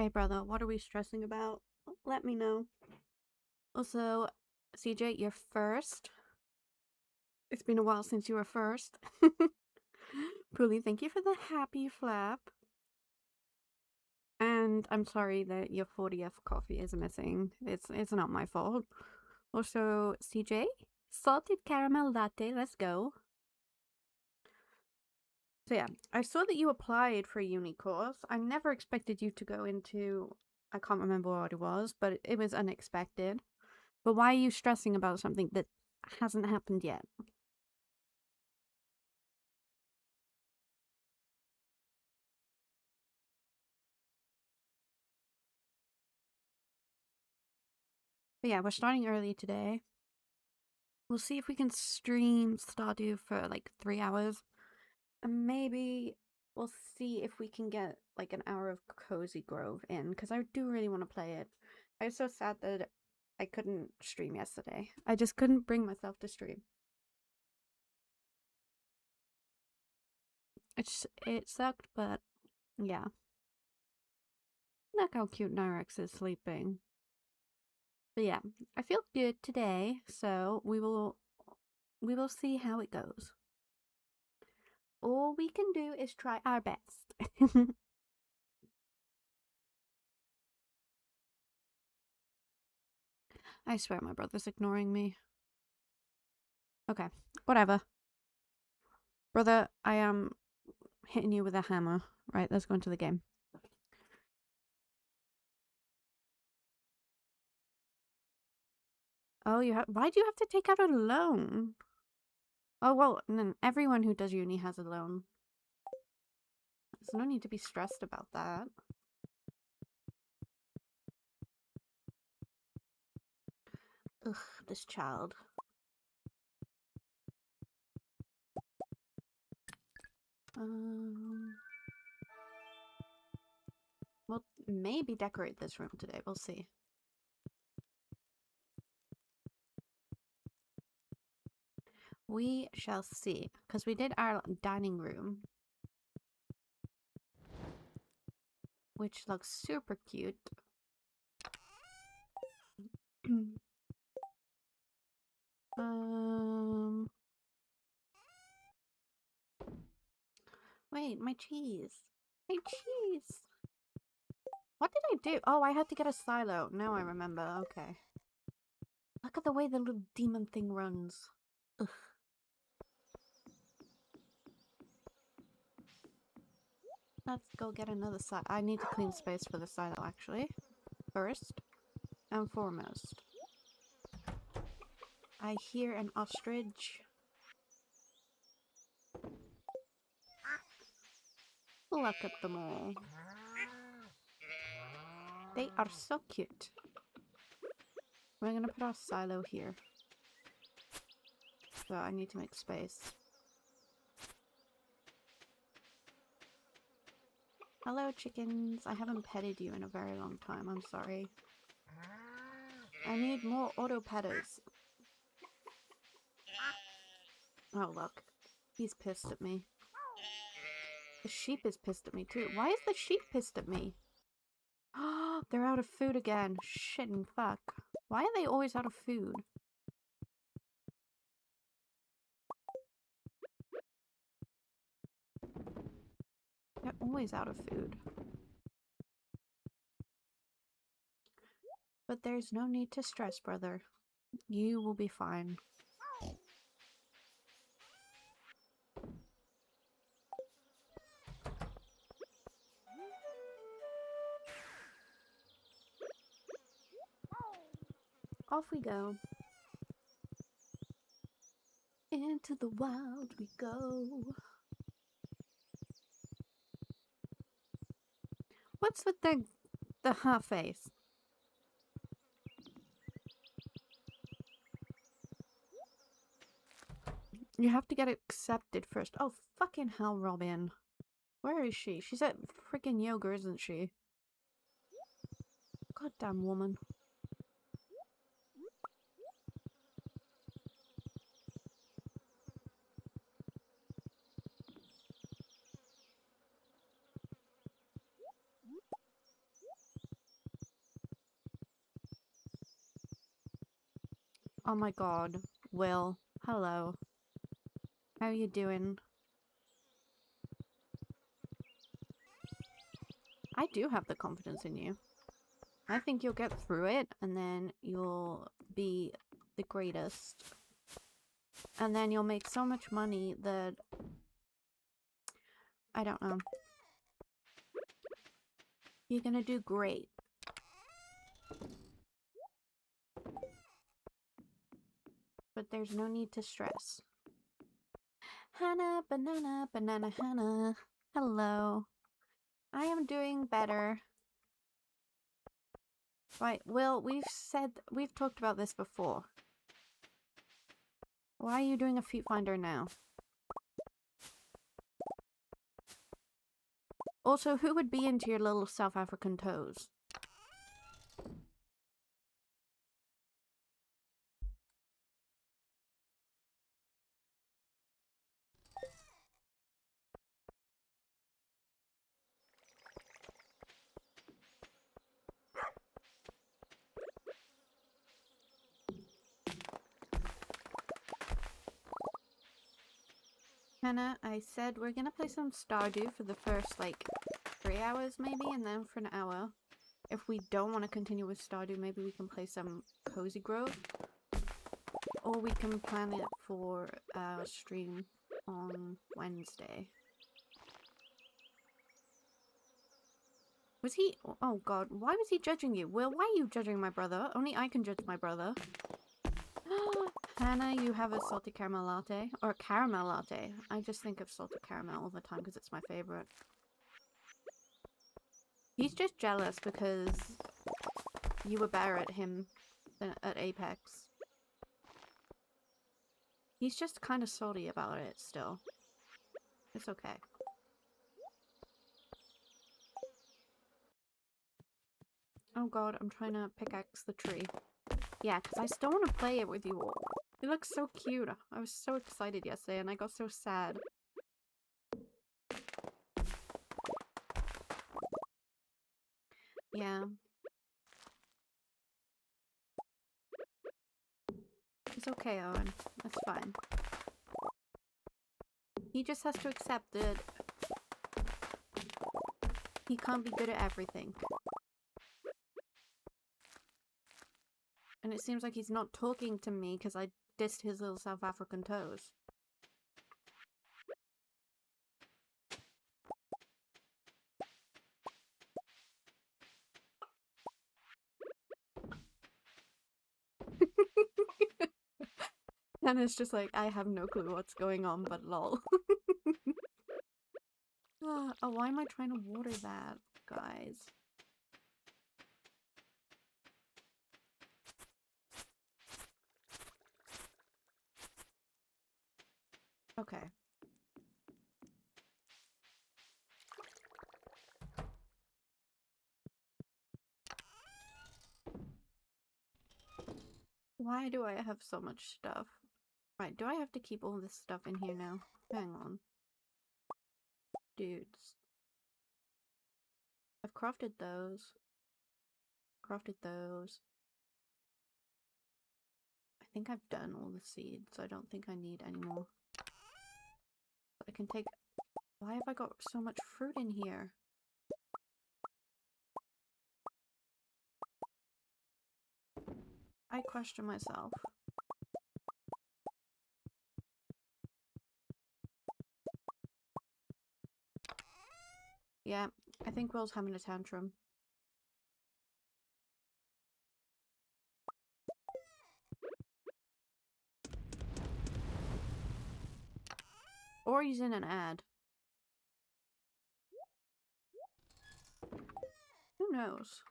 Hey, brother, what are we stressing about? Let me know. Also, CJ, you're first. It's been a while since you were first. Puli, thank you for the happy flap. And I'm sorry that your 40th coffee is missing. It's not my fault. Also, CJ, salted caramel latte, let's go. So yeah, I saw that you applied for a uni course. I never expected you to go into, I can't remember what it was, but it was unexpected. But why are you stressing about something that hasn't happened yet? But yeah, we're starting early today. We'll see if we can stream Stardew for like 3 hours. And maybe we'll see if we can get like an hour of Cozy Grove in, because I do really want to play it. I was so sad that I couldn't stream yesterday. I just couldn't bring myself to stream. It sucked, but yeah. Look how cute Nyrex is sleeping. But yeah, I feel good today, so we will see how it goes. All we can do is try our best. I swear my brother's ignoring me. Okay, whatever. Brother, I am hitting you with a hammer. Right, let's go into the game. Oh, why do you have to take out a loan? Oh, well, everyone who does uni has a loan. There's no need to be stressed about that. Ugh, this child. We'll maybe decorate this room today. We'll see. We shall see. Because we did our dining room, which looks super cute. Wait, my cheese. My cheese. What did I do? Oh, I had to get a silo. Now I remember. Okay. Look at the way the little demon thing runs. Ugh. Let's go get another silo. I need to clean space for the silo, actually. First and foremost. I hear an ostrich. Look at them all. They are so cute. We're gonna put our silo here. So I need to make space. Hello, chickens. I haven't petted you in a very long time. I'm sorry. I need more auto petters. Oh, look. He's pissed at me. The sheep is pissed at me too. Why is the sheep pissed at me? Oh, they're out of food again. Shit and fuck. Why are they always out of food? They're always out of food. But there's no need to stress, brother. You will be fine. Off we go. Into the wild we go. What's with the half face? You have to get accepted first. Oh, fucking hell, Robin. Where is she? She's at freaking yoga, isn't she? Goddamn woman. Oh my god. Will. Hello. How are you doing? I do have the confidence in you. I think you'll get through it, and then you'll be the greatest. And then you'll make so much money that... I don't know. You're gonna do great. But there's no need to stress. Hannah, banana, banana, Hannah. Hello. I am doing better. Right, Will, we've talked about this before. Why are you doing a feet finder now? Also, who would be into your little South African toes? Hannah, I said we're gonna play some Stardew for the first, like, 3 hours maybe, and then for an hour. If we don't want to continue with Stardew, maybe we can play some Cozy Grove. Or we can plan it for a stream on Wednesday. Was he... Oh god, why was he judging you? Will, why are you judging my brother? Only I can judge my brother. Hannah, you have a salty caramel latte. Or a caramel latte. I just think of salted caramel all the time because it's my favorite. He's just jealous because you were better at him than at Apex. He's just kind of salty about it still. It's okay. Oh god, I'm trying to pickaxe the tree. Yeah, because I still want to play it with you all. It looks so cute. I was so excited yesterday and I got so sad. Yeah. It's okay, Owen. That's fine. He just has to accept it. He can't be good at everything. And it seems like he's not talking to me because I dissed his little South African toes. And it's just like, I have no clue what's going on, but lol. Oh, why am I trying to water that, guys? Okay. Why do I have so much stuff? Right, do I have to keep all this stuff in here now? Hang on. Dudes. I've crafted those. Crafted those. I think I've done all the seeds, so I don't think I need any more. But I can take... Why have I got so much fruit in here? I question myself. Yeah, I think Will's having a tantrum. Or he's in an ad. Who knows?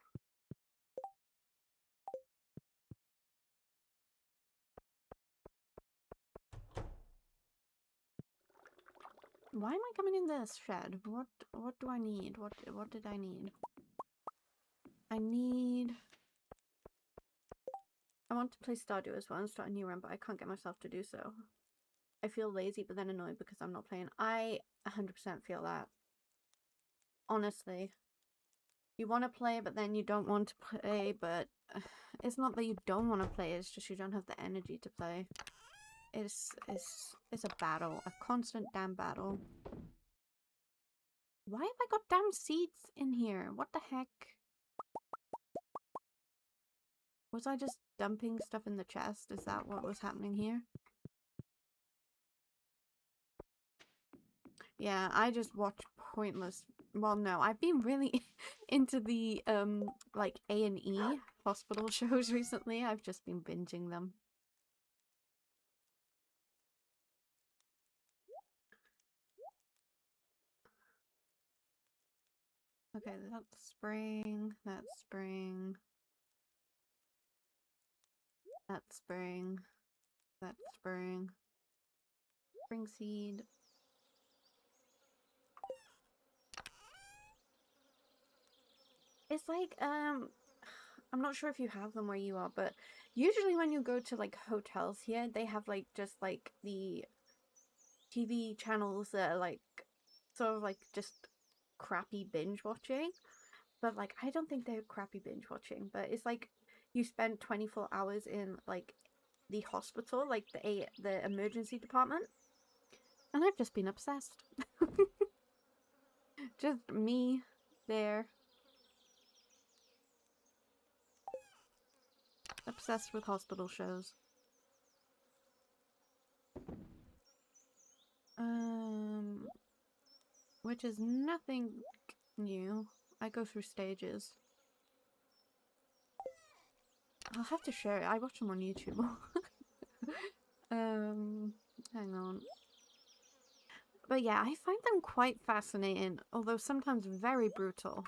Why am I coming in this shed? What do I need? What did I need? I want to play Stardew as well and start a new run, but I can't get myself to do so. I feel lazy but then annoyed because I'm not playing. I 100% feel that. Honestly. You want to play, but then you don't want to play, but it's not that you don't want to play, it's just you don't have the energy to play. It's a battle, a constant damn battle. Why have I got damn seeds in here? What the heck? Was I just dumping stuff in the chest? Is that what was happening here? Yeah, I just watch pointless. Well, no, I've been really into the like A&E hospital shows recently. I've just been binging them. Okay, that's spring, that's spring. That's spring. That's spring. Spring seed. It's like, I'm not sure if you have them where you are, but usually when you go to like hotels here, they have like just like the TV channels that are like sort of like just crappy binge watching. But like, I don't think they're crappy binge watching, but it's like you spend 24 hours in like the hospital, like the emergency department. And I've just been obsessed. Just me there. Obsessed with hospital shows. Which is nothing new. I go through stages. I'll have to share it. I watch them on YouTube. Hang on. But yeah, I find them quite fascinating, although sometimes very brutal.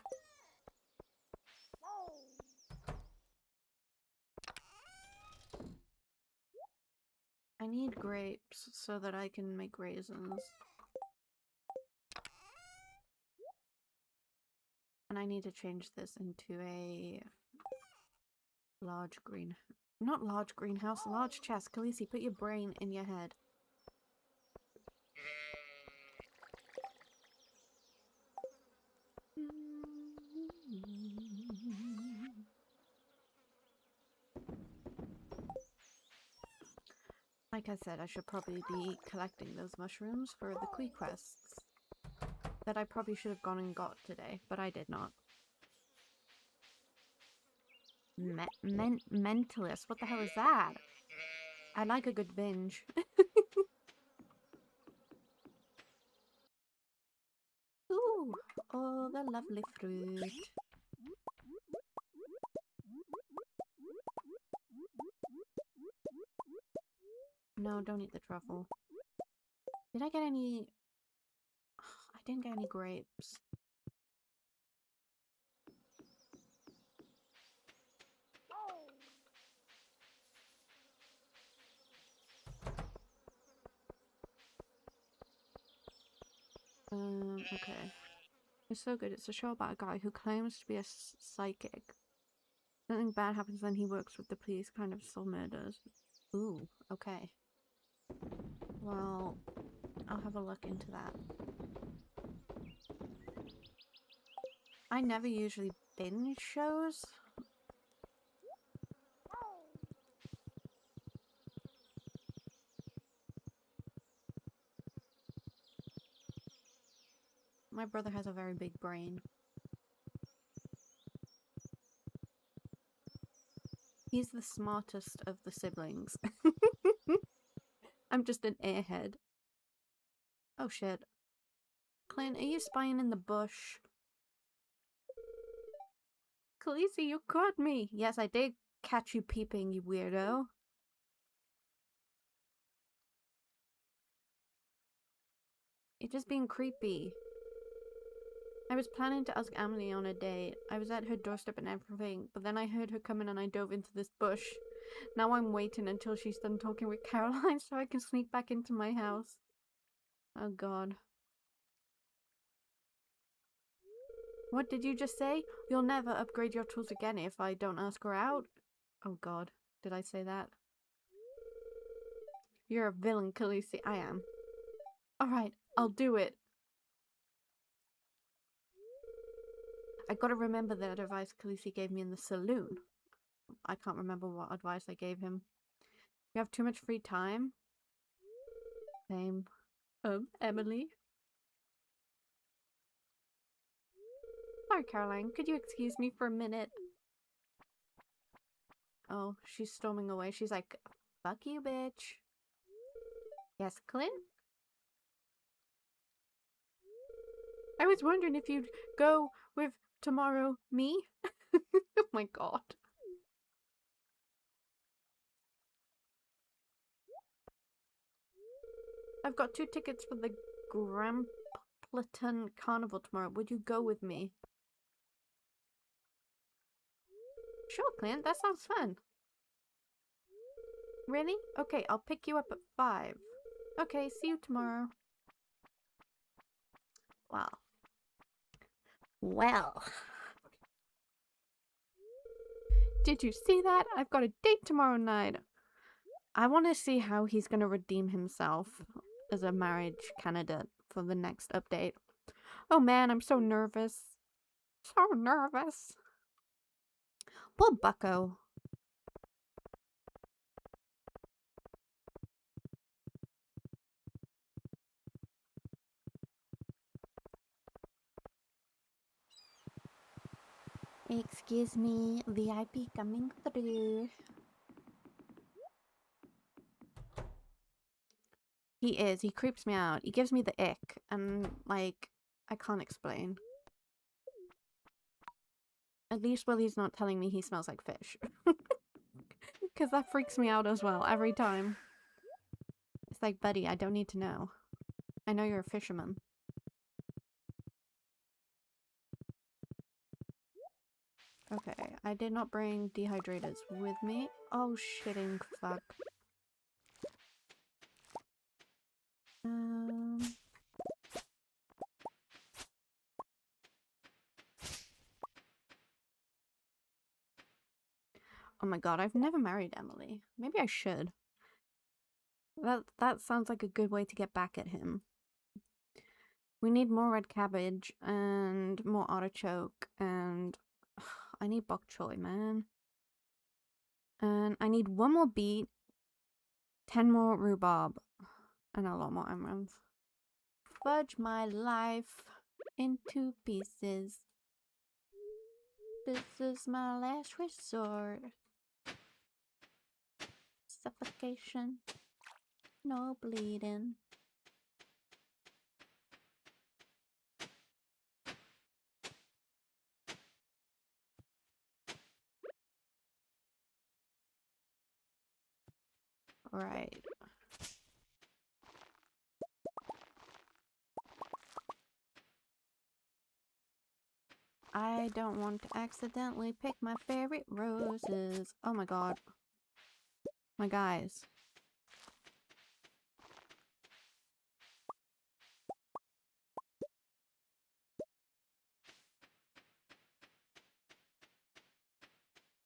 I need grapes so that I can make raisins. And I need to change this into a large green... Not large greenhouse, large chest. Khaleesi, put your brain in your head. Like I said, I should probably be collecting those mushrooms for the Quee quests that I probably should have gone and got today, but I did not. Mentalist? What the hell is that? I like a good binge. Ooh, oh, the lovely fruit. No, don't eat the truffle. Did I get any... I didn't get any grapes. Okay. It's so good. It's a show about a guy who claims to be a psychic. Something bad happens, then he works with the police, kind of still murders. Ooh, okay. Well, I'll have a look into that. I never usually binge shows. My brother has a very big brain. He's the smartest of the siblings. I'm just an airhead. Oh shit. Clint, are you spying in the bush? Khaleesi, you caught me! Yes, I did catch you peeping, you weirdo. You're just being creepy. I was planning to ask Emily on a date. I was at her doorstep and everything, but then I heard her coming and I dove into this bush. Now I'm waiting until she's done talking with Caroline so I can sneak back into my house. Oh god. What did you just say? You'll never upgrade your tools again if I don't ask her out? Oh god. Did I say that? You're a villain, Khaleesi. I am. Alright, I'll do it. I gotta remember the advice Khaleesi gave me in the saloon. I can't remember what advice I gave him. You have too much free time? Same. Emily? Sorry, Caroline. Could you excuse me for a minute? Oh, she's storming away. She's like, fuck you, bitch. Yes, Clint? I was wondering if you'd go with tomorrow me? Oh my god. I've got 2 tickets for the Grampleton Carnival tomorrow. Would you go with me? Sure, Clint. That sounds fun. Really? Okay, I'll pick you up at 5. Okay, see you tomorrow. Wow. Well. Did you see that? I've got a date tomorrow night. I want to see how he's going to redeem himself as a marriage candidate for the next update. Oh man, I'm so nervous. So nervous. Poor bucko. Excuse me, VIP coming through. He is. He creeps me out. He gives me the ick. And, like, I can't explain. At least while he's not telling me he smells like fish. Because that freaks me out as well, every time. It's like, buddy, I don't need to know. I know you're a fisherman. Okay, I did not bring dehydrators with me. Oh, shitting fuck. Oh my god, I've never married Emily. Maybe I should. That sounds like a good way to get back at him. We need more red cabbage and more artichoke and I need bok choy, man. And I need 1 more beet, 10 more rhubarb, and a lot more amaranth. Fudge my life into pieces. This is my last resort. Suffocation. No bleeding. Right. I don't want to accidentally pick my favorite roses. Oh my god. My guys.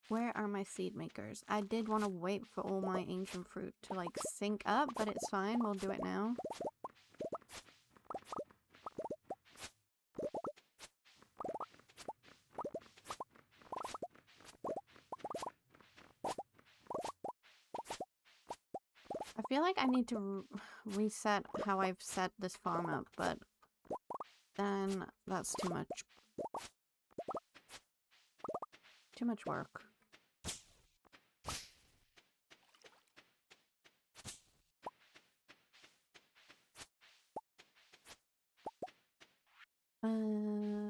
Where are my seed makers? I did want to wait for all my ancient fruit to like sync up, but it's fine. We'll do it now. I feel like I need to reset how I've set this farm up, but then that's too much. Too much work.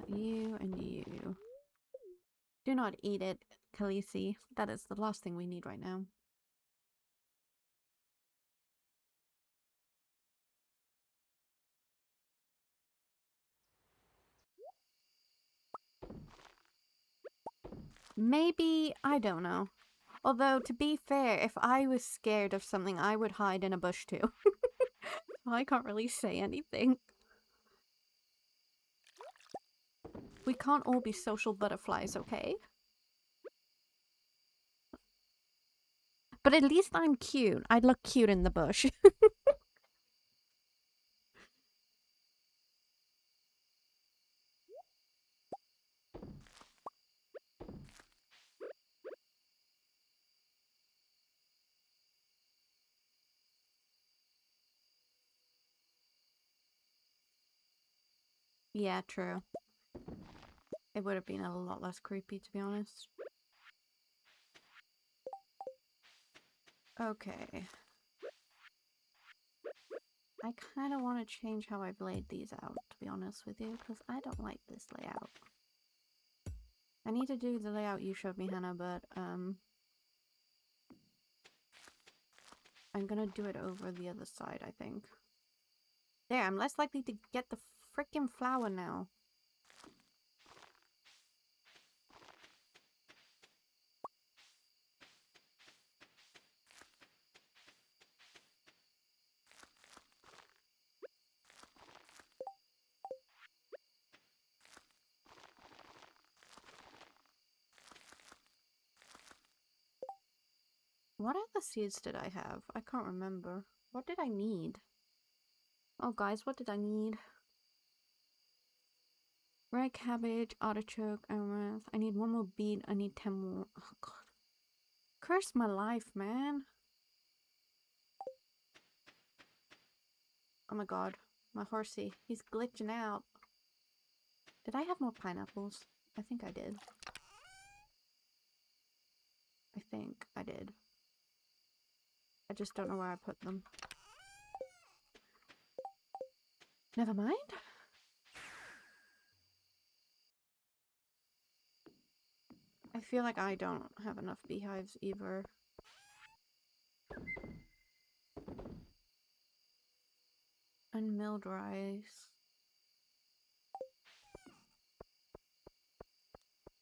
You and you. Do not eat it, Khaleesi. That is the last thing we need right now. Maybe, I don't know. Although, to be fair, if I was scared of something, I would hide in a bush too. I can't really say anything. We can't all be social butterflies, okay? But at least I'm cute. I'd look cute in the bush. Yeah, true. It would have been a lot less creepy, to be honest. Okay. I kind of want to change how I've laid these out, to be honest with you, because I don't like this layout. I need to do the layout you showed me, Hannah, but, I'm gonna do it over the other side, I think. There, I'm less likely to get the freaking flower now. What other seeds did I have? I can't remember. What did I need? Oh, guys, what did I need? Red cabbage, artichoke, amaranth. I need one more beet. I need 10 more. Oh, God. Curse my life, man. Oh, my God. My horsey. He's glitching out. Did I have more pineapples? I think I did. I think I did. I just don't know where I put them. Never mind. I feel like I don't have enough beehives either. And milled rice.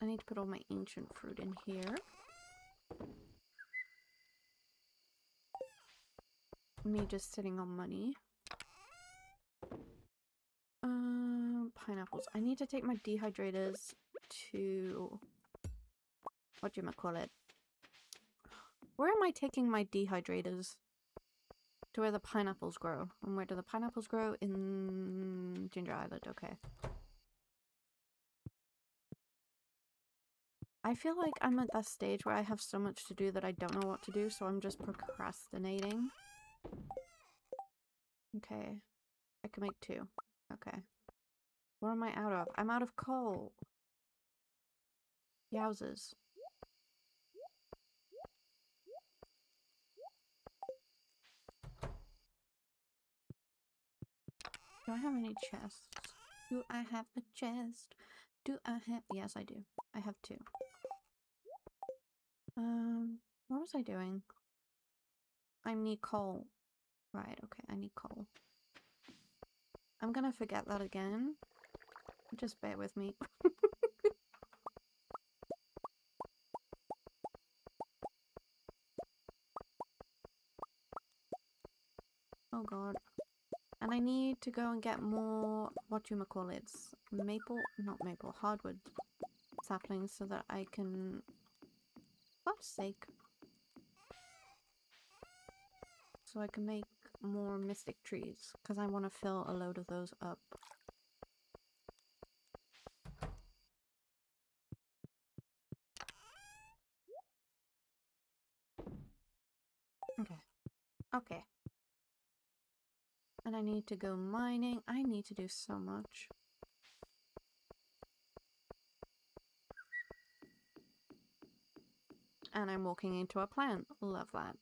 I need to put all my ancient fruit in here. Me just sitting on money. Pineapples. I need to take my dehydrators to... whatchamacallit? Where am I taking my dehydrators? To where the pineapples grow. And where do the pineapples grow? In Ginger Island. Okay. I feel like I'm at that stage where I have so much to do that I don't know what to do, so I'm just procrastinating. Okay. I can make 2. Okay. What am I out of? I'm out of coal. Yowzers. Do I have any chests? Do I have a chest? Do I have... Yes, I do. I have 2. What was I doing? I need coal. Right, okay, I need coal. I'm gonna forget that again. Just bear with me. Oh god. And I need to go and get more, whatchamacallits, maple, not maple, hardwood saplings so that I can, for God's sake, so I can make more mystic trees, because I want to fill a load of those up. Okay. Okay. And I need to go mining. I need to do so much. And I'm walking into a plant. Love that.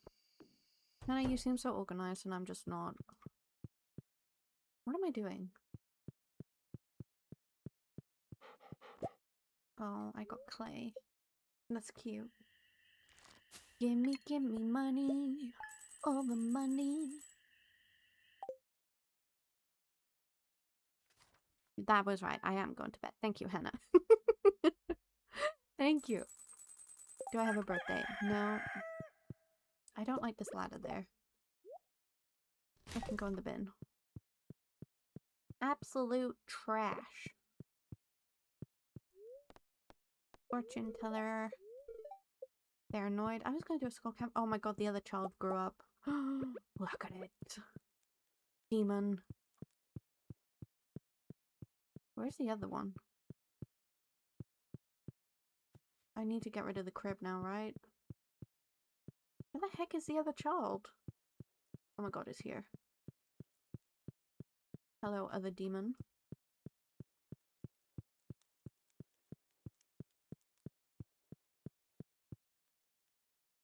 Hannah, you seem so organized and I'm just not. What am I doing? Oh, I got clay. That's cute. Give me money. All the money. That was right. I am going to bed. Thank you, Hannah. Thank you. Do I have a birthday? No. I don't like this ladder there. I can go in the bin. Absolute trash. Fortune teller. They're annoyed. I was gonna do a skull cap. Oh my god, the other child grew up. Look at it. Demon. Where's the other one? I need to get rid of the crib now, right? Where the heck is the other child? Oh my god, it's here. Hello, other demon.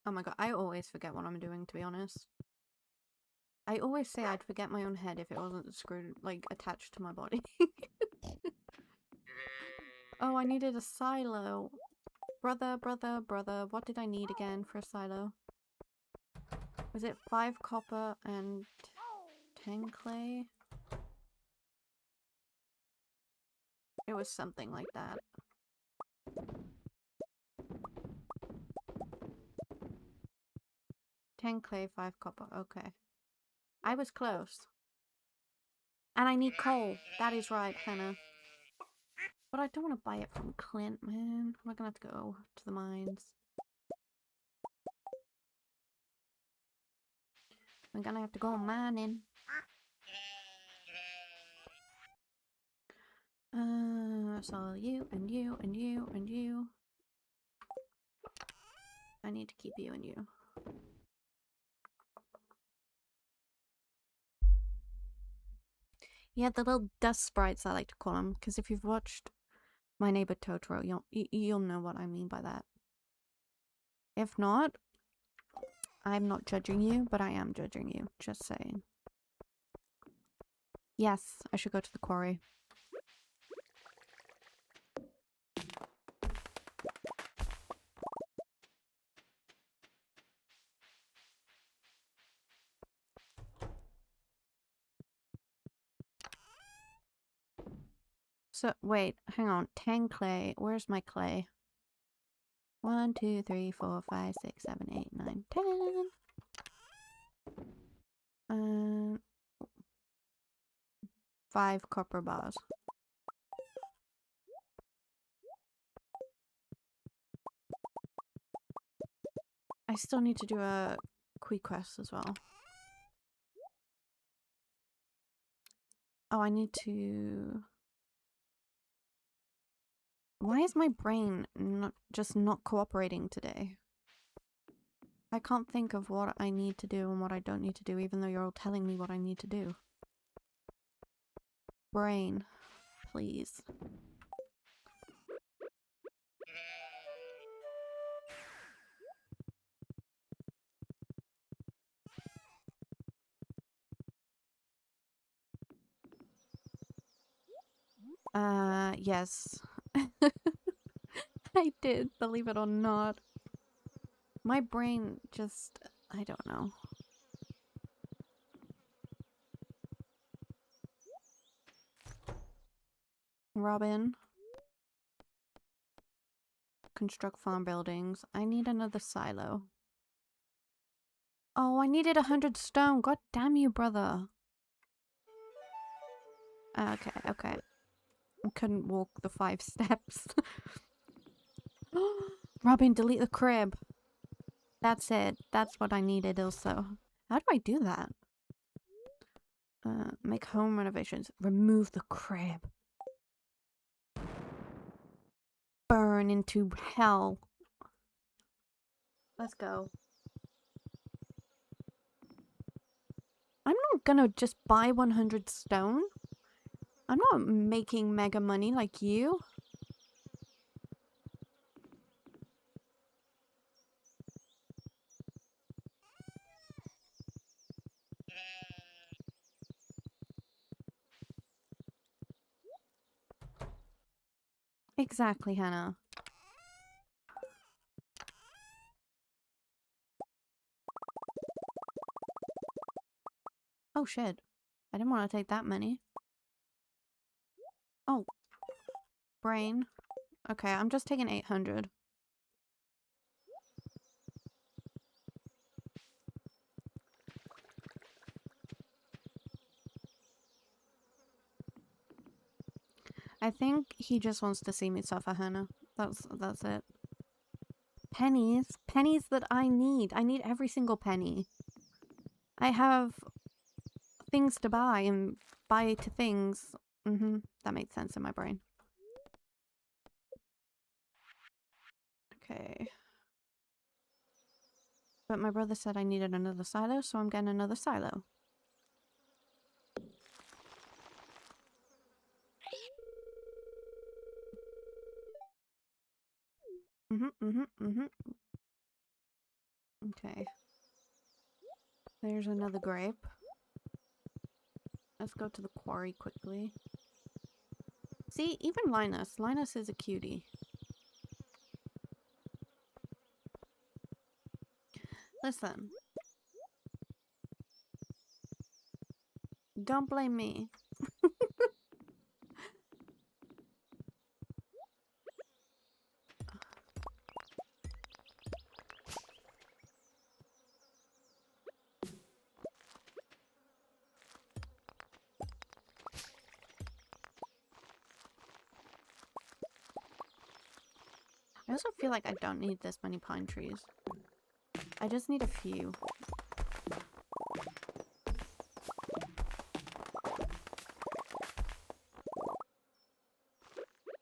Oh my god, I always forget what I'm doing, to be honest. I always say I'd forget my own head if it wasn't screwed, like, attached to my body. Oh, I needed a silo. Brother, what did I need again for a silo? Was it 5 copper and 10 clay? It was something like that. Ten clay, 5 copper. Okay. I was close. And I need coal. That is right, Hannah. But I don't want to buy it from Clint, man. We're gonna have to go to the mines. We're gonna have to go mining. So you and you and you and you. I need to keep you and you. Yeah, the little dust sprites, I like to call them, because if you've watched My Neighbor Totoro, you'll know what I mean by that. If not, I'm not judging you, but I am judging you. Just saying. Yes, I should go to the quarry. So, wait, hang on. 10 clay. Where's my clay? 1, 2, 3, 4, 5, 6, 7, 8, 9, 10. 5 copper bars. I still need to do a quick quest as well. Oh, I need to... Why is my brain just not cooperating today? I can't think of what I need to do and what I don't need to do, even though you're all telling me what I need to do. Brain, please. Yes. I did, believe it or not. My brain just... I don't know. Robin. Construct farm buildings. I need another silo. Oh, I needed 100 stone. God damn you, brother. Okay, okay. I couldn't walk the 5 steps. Robin, delete the crib. That's it. That's what I needed also. How do I do that? Make home renovations. Remove the crib. Burn into hell. Let's go. I'm not gonna just buy 100 stone. I'm not making mega money like you. Exactly, Hannah. Oh shit. I didn't want to take that many. Oh. Brain. Okay, I'm just taking 800. I think he just wants to see me suffer, Hannah. That's it. Pennies? Pennies that I need. I need every single penny. I have things to buy and buy to things. That made sense in my brain. Okay. But my brother said I needed another silo, so I'm getting another silo. Okay. There's another grape. Let's go to the quarry quickly. See, even Linus. Linus is a cutie. Listen. Don't blame me. I also feel like I don't need this many pine trees. I just need a few.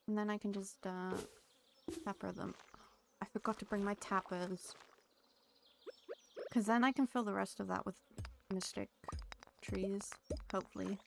And then I can just, tapper them. I forgot to bring my tappers. Because then I can fill the rest of that with mystic trees, hopefully.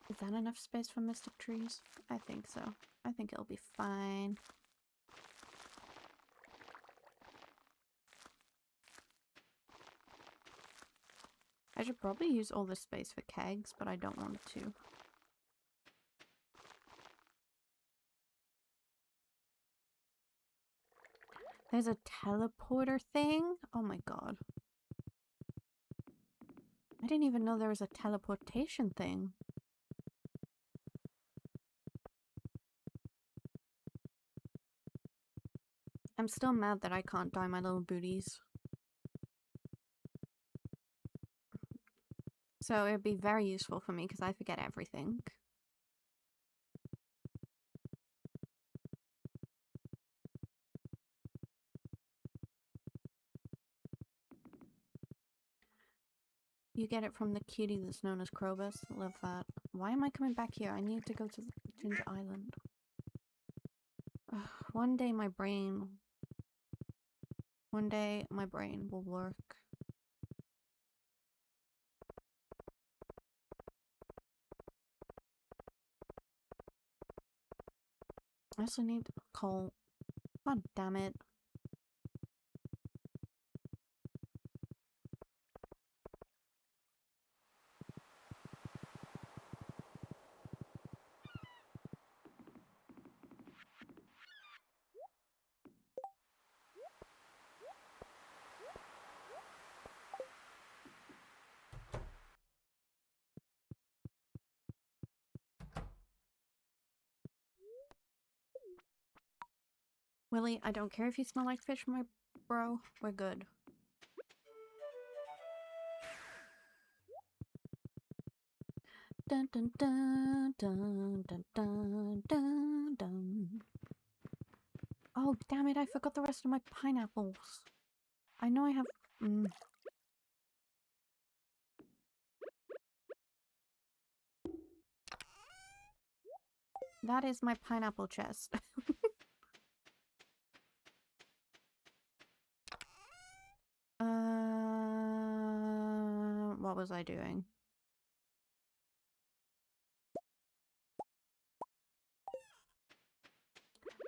Is that enough space for mystic trees? I think so. I think it'll be fine. I should probably use all this space for kegs, but I don't want to. There's a teleporter thing? Oh my god. I didn't even know there was a teleportation thing. I'm still mad that I can't dye my little booties. So it'd be very useful for me because I forget everything. You get it from the cutie that's known as Krobus. Love that. Why am I coming back here? I need to go to Ginger Island. Ugh, one day my brain will work. I also need coal. God damn it. Willie, I don't care if you smell like fish, my bro. We're good. Dun dun dun dun dun dun dun dun. Oh, damn it, I forgot the rest of my pineapples. I know I have... That is my pineapple chest. What was I doing?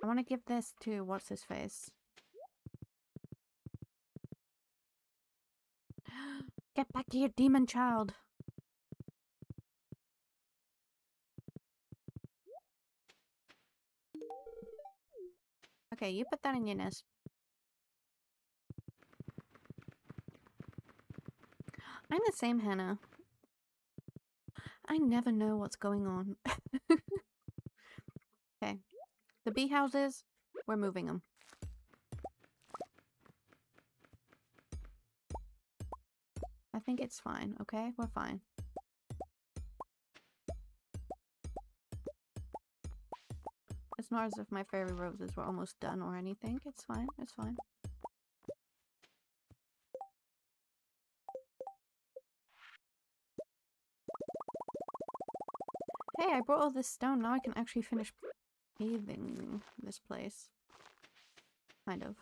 I want to give this to what's-his-face. Get back here, demon child! Okay, you put that in your nest. I'm the same, Hannah. I never know what's going on. Okay. The bee houses, we're moving them. I think it's fine, okay? We're fine. It's not as if my fairy roses were almost done or anything. It's fine, it's fine. Hey, I brought all this stone. Now I can actually finish paving this place. Kind of.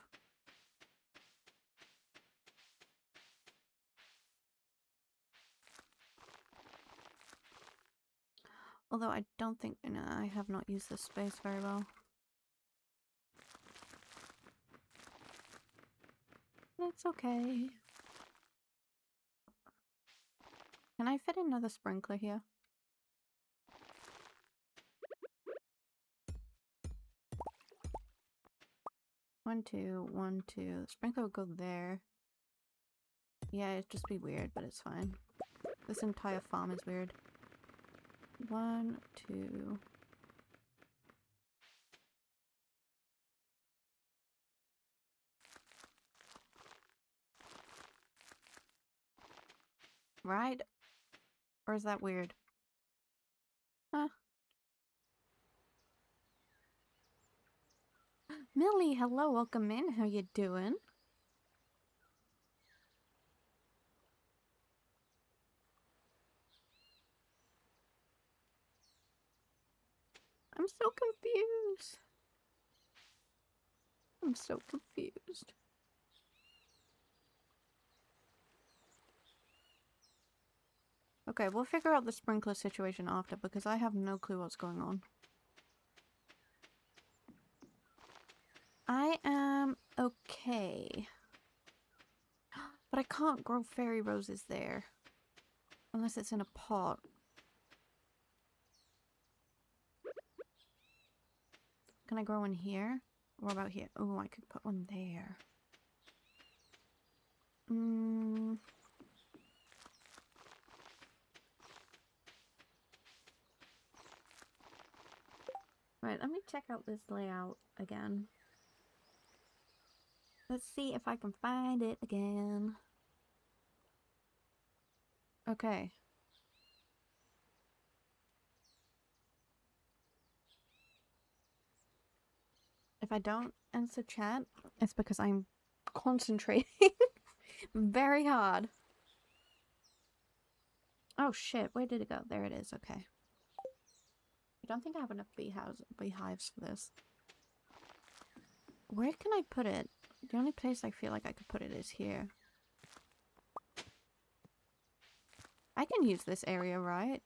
Although I don't think... No, I have not used this space very well. It's okay. Can I fit another sprinkler here? One, two, one, two. The sprinkler will go there. Yeah, it'd just be weird, but it's fine. This entire farm is weird. One, two. Right? Or is that weird? Huh. Millie, hello, welcome in. How you doing? I'm so confused. I'm so confused. Okay, we'll figure out the sprinkler situation after because I have no clue what's going on. I am okay. But I can't grow fairy roses there. Unless it's in a pot. Can I grow one here? What about here? Oh, I could put one there. Right, let me check out this layout again. Let's see if I can find it again. Okay. If I don't answer chat, it's because I'm concentrating very hard. Oh shit, where did it go? There it is, okay. I don't think I have enough beehives for this. Where can I put it? The only place I feel like I could put it is here. I can use this area, right?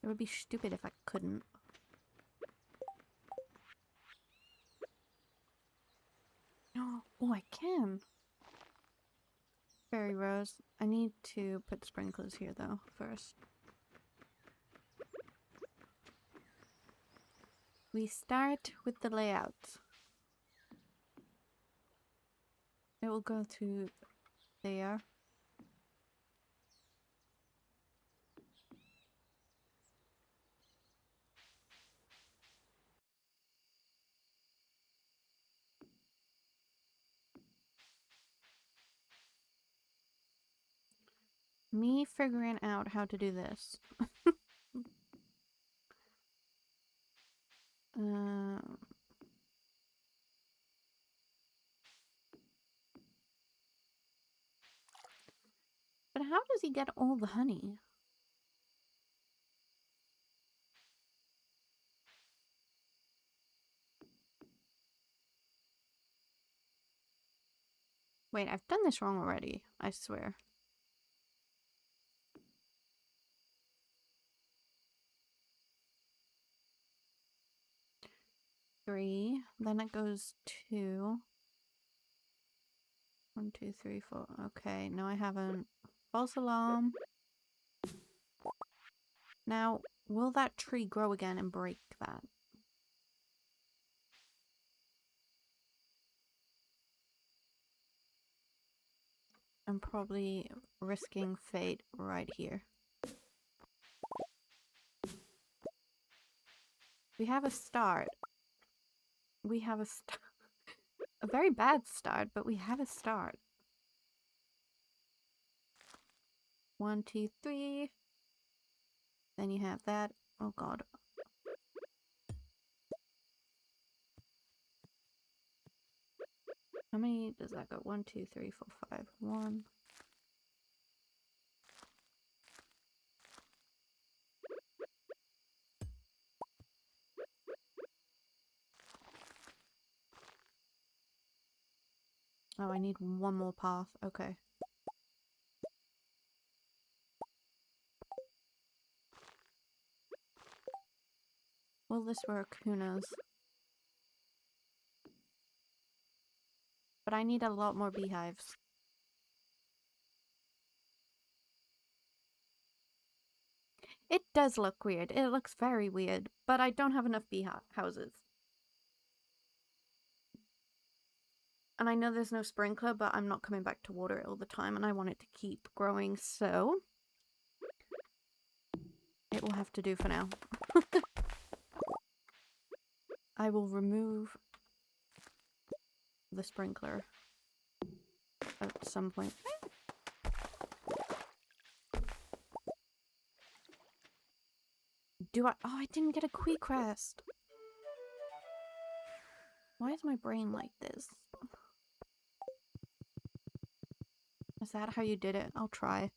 It would be stupid if I couldn't. Oh, I can. Fairy rose. I need to put sprinklers here though, first. We start with the layout. It will go to there. Me figuring out how to do this. But how does he get all the honey? Wait, I've done this wrong already, I swear. Three, then it goes to 1, 2, 3, 4. Okay, no, I haven't. False alarm. Now, will that tree grow again and break that? I'm probably risking fate right here. We have a start. We have a start. A very bad start, but we have a start. 1, 2, 3. Then you have that. Oh god. How many does that go? 1, 2, 3, 4, 5. 1. Oh, I need one more path. Okay. Will this work? Who knows? But I need a lot more beehives. It does look weird. It looks very weird. But I don't have enough houses. And I know there's no sprinkler, but I'm not coming back to water it all the time. And I want it to keep growing, so... it will have to do for now. I will remove the sprinkler at some point. Do I? Oh, I didn't get a Quee crest. Why is my brain like this? Is that how you did it? I'll try.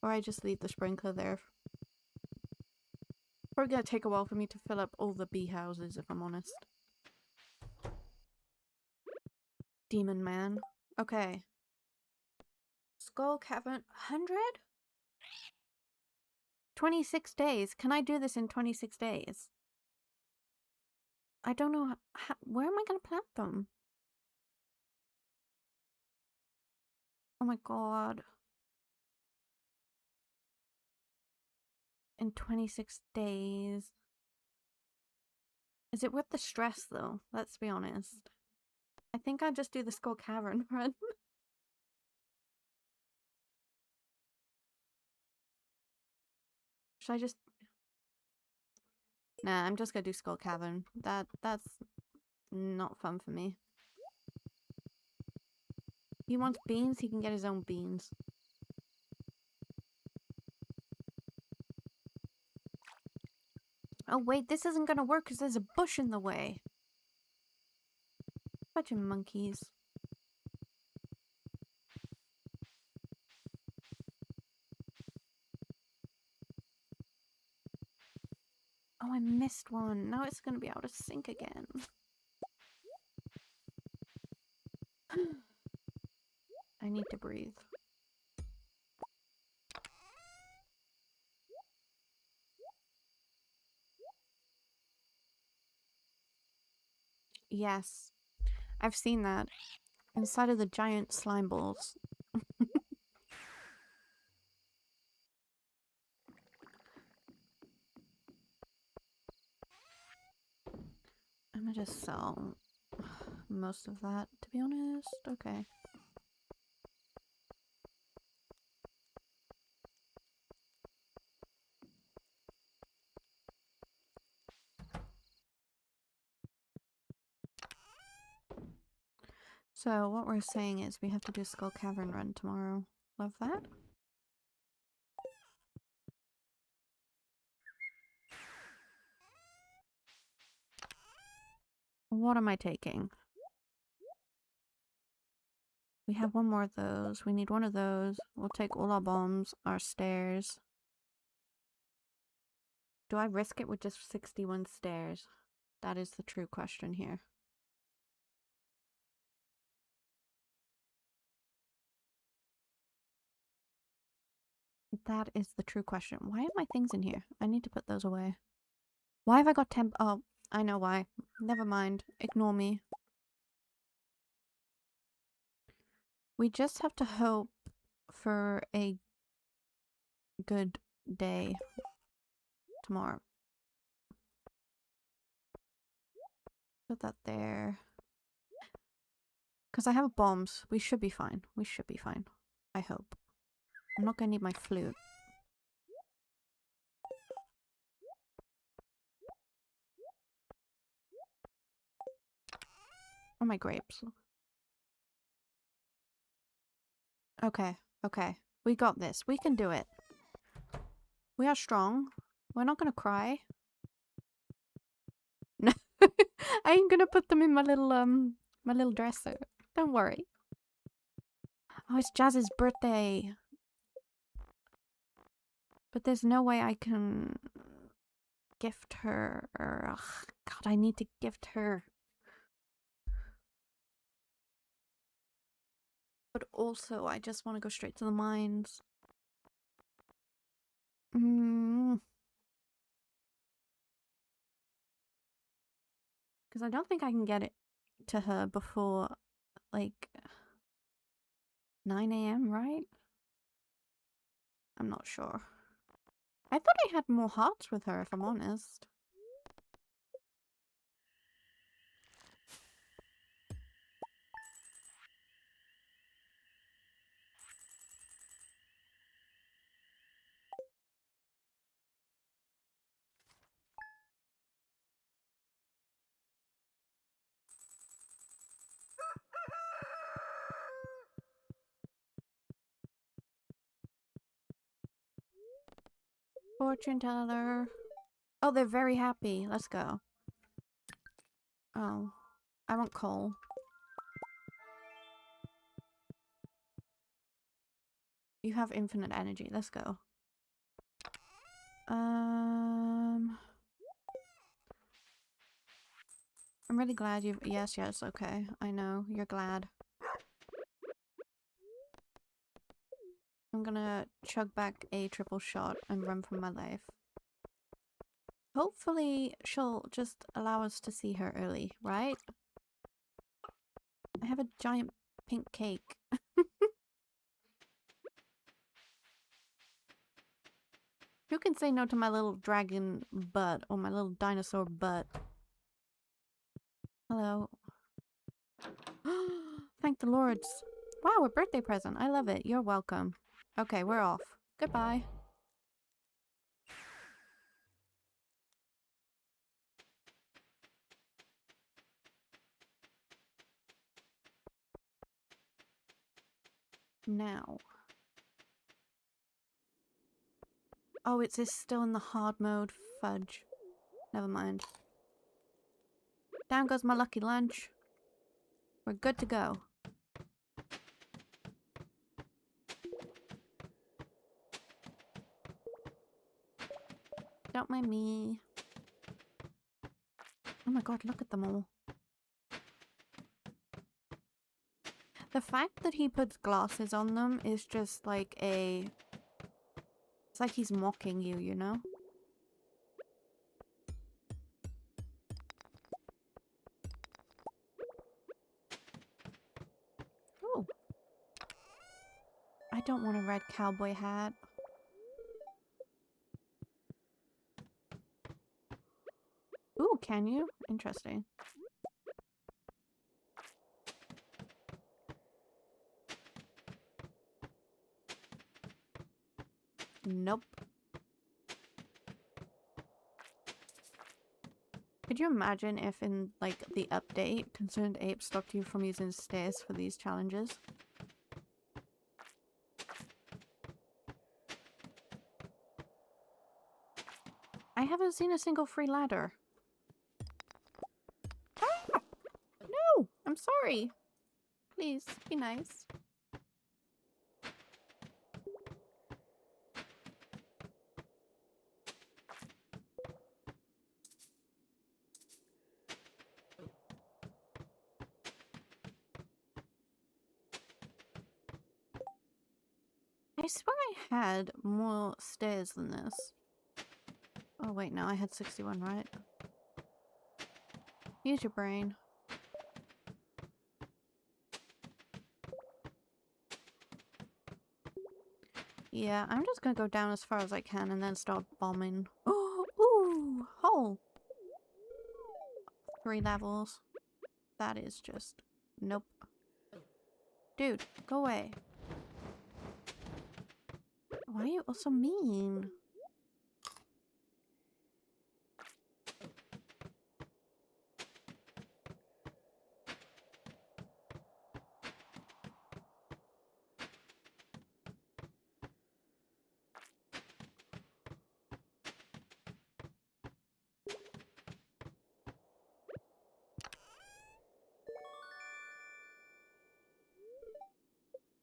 Or I just leave the sprinkler there. Probably gonna take a while for me to fill up all the bee houses, if I'm honest. Demon man. Okay. Skull Cavern. 100? 26 days. Can I do this in 26 days? I don't know how, where am I gonna plant them? Oh my god. In 26 days. Is it worth the stress though? Let's be honest. I think I'll just do the Skull Cavern run. Should I just... Nah, I'm just gonna do Skull Cavern. That's not fun for me. He wants beans, he can get his own beans. Oh wait, this isn't gonna work because there's a bush in the way. Bunch of monkeys. Oh, I missed one. Now it's gonna be out of sync again. I need to breathe. Yes. I've seen that. Inside of the giant slime balls. I'm gonna just sell most of that, to be honest. Okay. So what we're saying is we have to do Skull Cavern run tomorrow. Love that. What am I taking? We have one more of those. We need one of those. We'll take all our bombs, our stairs. Do I risk it with just 61 stairs? That is the true question here. That is the true question. Why are my things in here? I need to put those away. Why have I got temp? Oh, I know why. Never mind. Ignore me. We just have to hope for a good day tomorrow. Put that there. Because I have bombs. We should be fine. We should be fine. I hope. I'm not going to need my flute. Or my grapes. Okay. Okay. We got this. We can do it. We are strong. We're not going to cry. No. I ain't going to put them in my little dresser. Don't worry. Oh, it's Jazz's birthday. But there's no way I can gift her. Or, ugh, God, I need to gift her. But also, I just want to go straight to the mines. Because I don't think I can get it to her before, like, 9 a.m., right? I'm not sure. I thought I had more hearts with her, if I'm honest. Fortune teller. Oh, they're very happy. Let's go. Oh, I want coal. You have infinite energy. Let's go. I'm really glad you've... Yes, okay. I know. You're glad. I'm gonna chug back a triple shot and run for my life. Hopefully she'll just allow us to see her early, right? I have a giant pink cake. Who can say no to my little dragon butt or my little dinosaur butt? Hello. Thank the lords. Wow, a birthday present. I love it. You're welcome. Okay, we're off. Goodbye. Now. Oh, it's this still in the hard mode. Fudge. Never mind. Down goes my lucky lunch. We're good to go. Don't mind me. Oh my god, look at them all. The fact that he puts glasses on them is just like a... It's like he's mocking you, you know? Oh. I don't want a red cowboy hat. Ooh, can you? Interesting. Nope. Could you imagine if in, like, the update, Concerned Ape stopped you from using stairs for these challenges? I haven't seen a single free ladder. Ah! No! I'm sorry. Please, be nice. I swear I had more stairs than this. Oh wait, no, I had 61, right? Use your brain. Yeah, I'm just gonna go down as far as I can and then start bombing. Oh, ooh, hole. 3 levels. That is just... Nope. Dude, go away. Why are you so mean?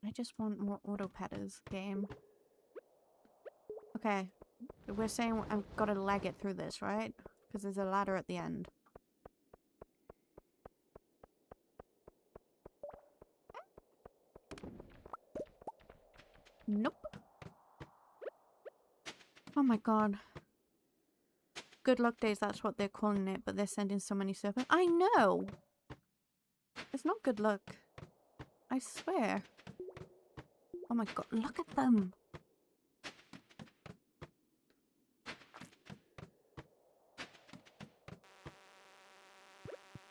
I just want more auto-petters game. Okay. We're saying I've got to leg it through this, right? Because there's a ladder at the end. Nope. Oh my god. Good luck days, that's what they're calling it, but they're sending so many serpents. I know! It's not good luck. I swear. Oh my god, look at them!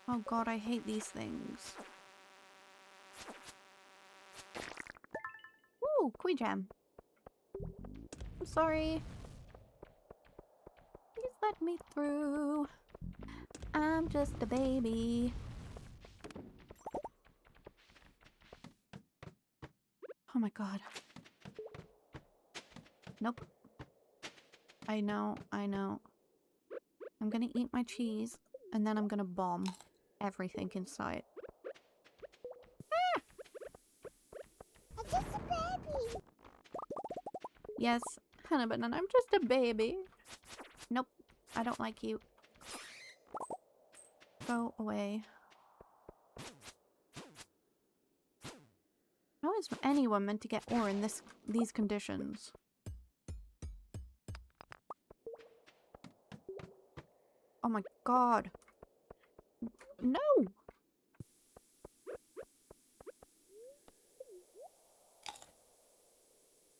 Oh god, I hate these things. Ooh, Koi Jam. I'm sorry. Please let me through. I'm just a baby. Oh my god. Nope. I know, I know. I'm gonna eat my cheese, and then I'm gonna bomb everything in sight. Ah! I'm just a baby! Yes, Hannah Banana, I'm just a baby. Nope, I don't like you. Go away. How is anyone meant to get ore in these conditions? Oh my god. No!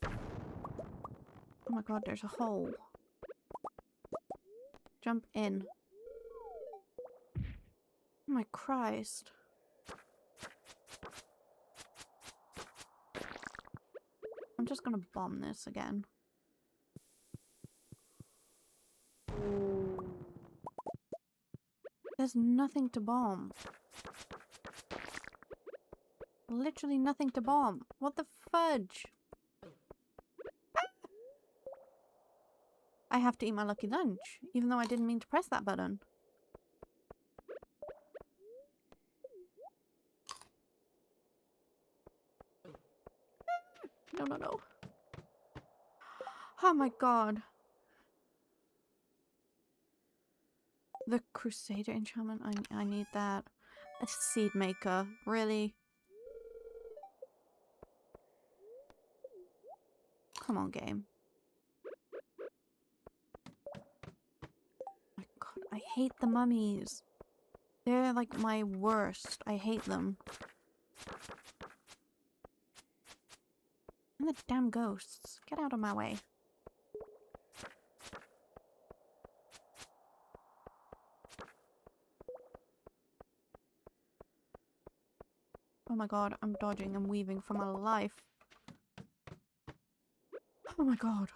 Oh my god, there's a hole. Jump in. Oh my Christ. I'm just gonna bomb this again. There's nothing to bomb. Literally nothing to bomb. What the fudge? I have to eat my lucky lunch, even though I didn't mean to press that button. No, no, no. Oh my god. The Crusader enchantment, I need that. A seed maker, really? Come on, game. My god, I hate the mummies. They're like my worst. I hate them. And the damn ghosts. Get out of my way. Oh my god, I'm dodging and weaving for my life. Oh my god.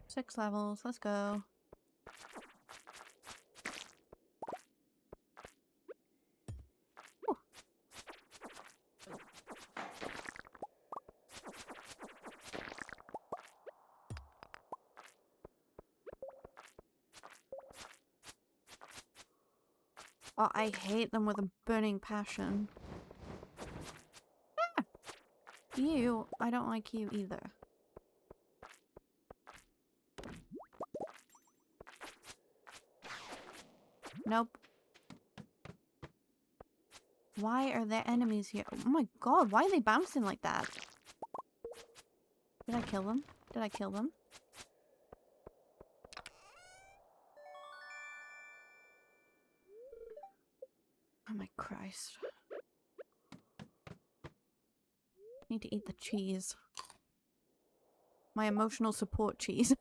Six levels, let's go. Ooh. Oh, I hate them with a burning passion. Ah! You, I don't like you either. Nope. Why are there enemies here? Oh my god, why are they bouncing like that? Did I kill them? Did I kill them? Oh my Christ. Need to eat the cheese. My emotional support cheese.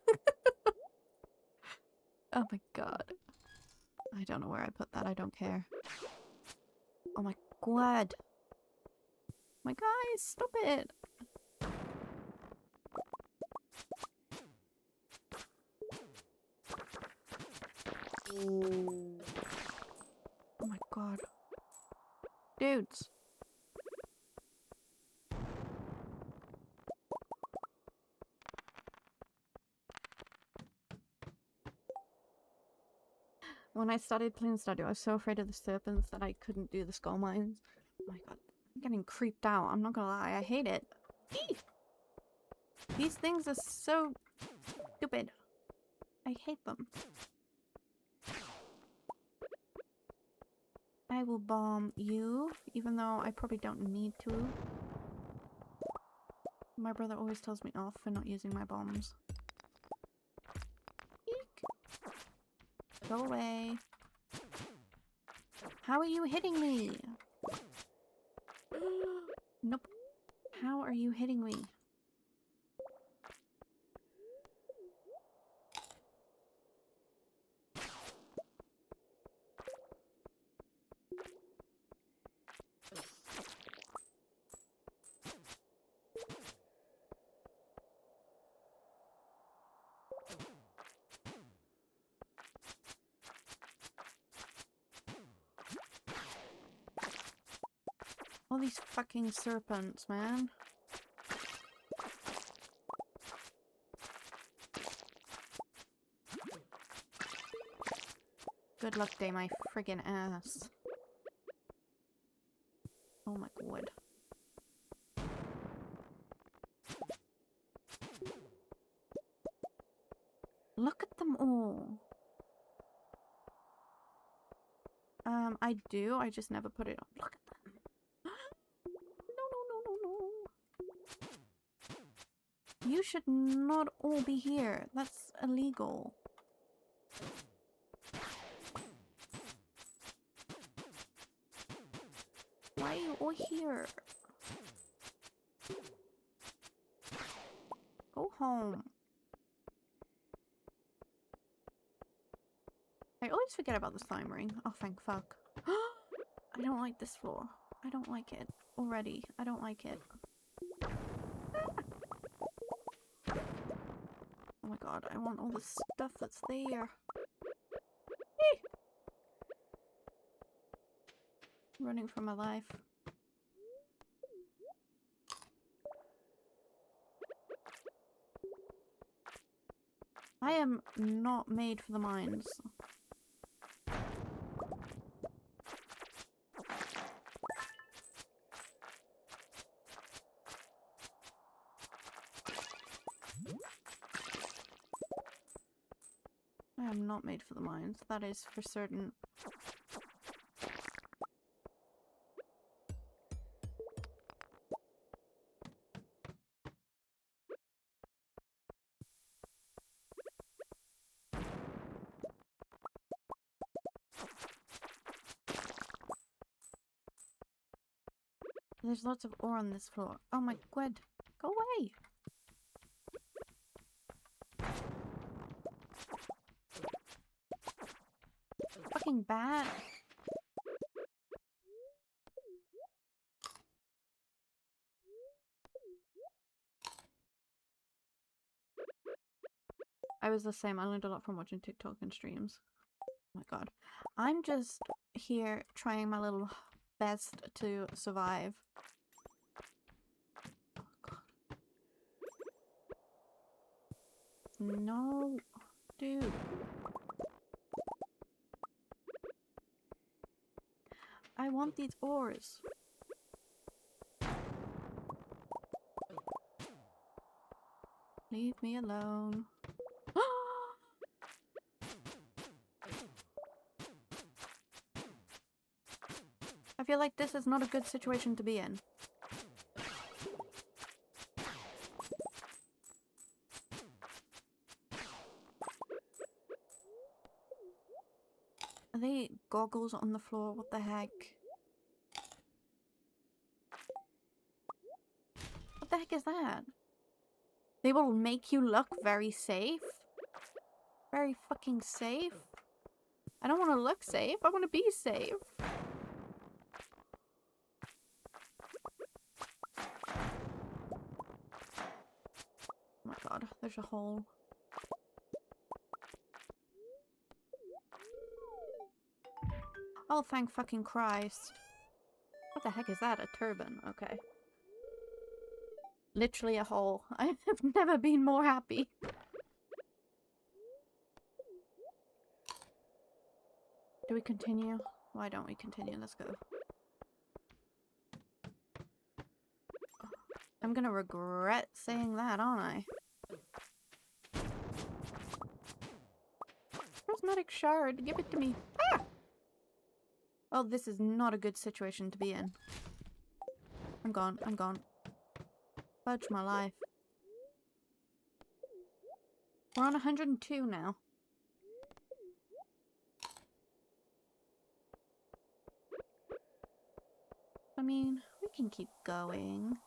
Oh my god. I don't know where I put that, I don't care. Oh my god. My guys, stop it. Oh my god. Dudes. When I started playing Stardew, I was so afraid of the serpents that I couldn't do the skull mines. Oh my god. I'm getting creeped out. I'm not gonna lie. I hate it. Eee! These things are so stupid. I hate them. I will bomb you, even though I probably don't need to. My brother always tells me off for not using my bombs. Eek. Go away. How are you hitting me? Nope. How are you hitting me? All these fucking serpents, man. Good luck day, my friggin' ass. Oh my god. Look at them all. I do, I just never put it on. Look at them. No. You should not all be here. That's illegal. Why are you all here? Go home. I always forget about the slime ring. Oh, thank fuck. I don't like this floor. I don't like it. Already. I don't like it. Oh my god, I want all the stuff that's there. Running for my life. I am not made for the mines. I am not made for the mines. That is for certain. There's lots of ore on this floor. Oh my god. Go away! Fucking bat. I was the same. I learned a lot from watching TikTok and streams. Oh my god. I'm just here trying my little best to survive. Oh god. No. Dude. I want these ores. Leave me alone. I feel like this is not a good situation to be in. Are they goggles on the floor? What the heck? What the heck is that? They will make you look very safe? Very fucking safe? I don't want to look safe. I want to be safe. Oh my god, there's a hole. Oh, thank fucking Christ. What the heck is that? A turban. Okay. Literally a hole. I have never been more happy. Do we continue? Why don't we continue? Let's go. I'm gonna regret saying that, aren't I? Prismatic shard, give it to me. Ah! Oh, this is not a good situation to be in. I'm gone. I'm gone. Fudge my life. We're on 102 now. I mean, we can keep going.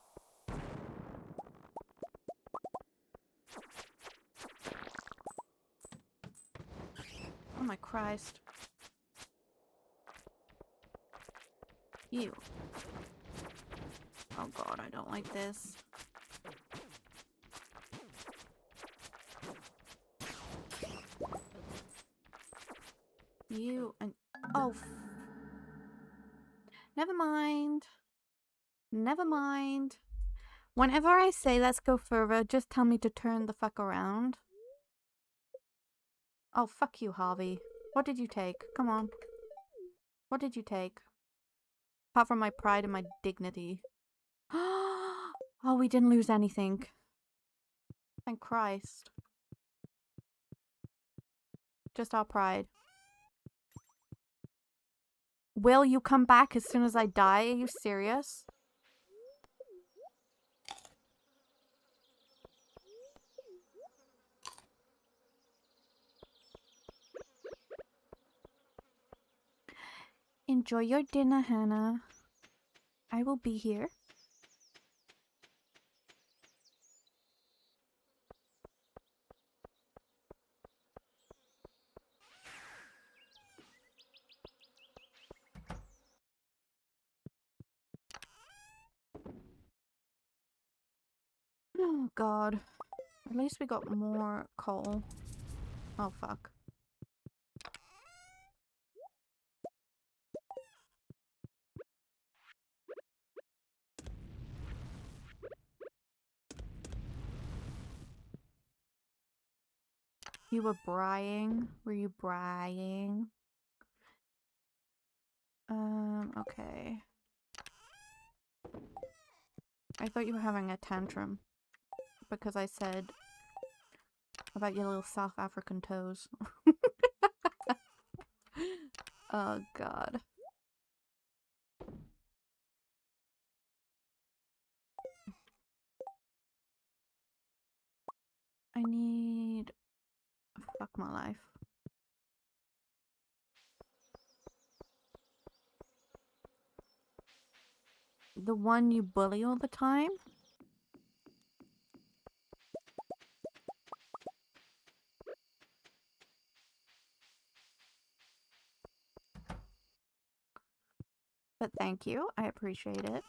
Oh my Christ. You. Oh god, I don't like this. You and... Oh, never mind. Never mind. Whenever I say let's go further, just tell me to turn the fuck around. Oh, fuck you, Harvey. What did you take? Come on. What did you take? Apart from my pride and my dignity. Oh, we didn't lose anything. Thank Christ. Just our pride. Will you come back as soon as I die? Are you serious? Enjoy your dinner, Hannah. I will be here. Oh, God. At least we got more coal. Oh, fuck. You were braaiing? Were you braaiing? Okay. I thought you were having a tantrum. Because I said about your little South African toes. Oh, God. I need... Fuck my life. The one you bully all the time? But thank you. I appreciate it.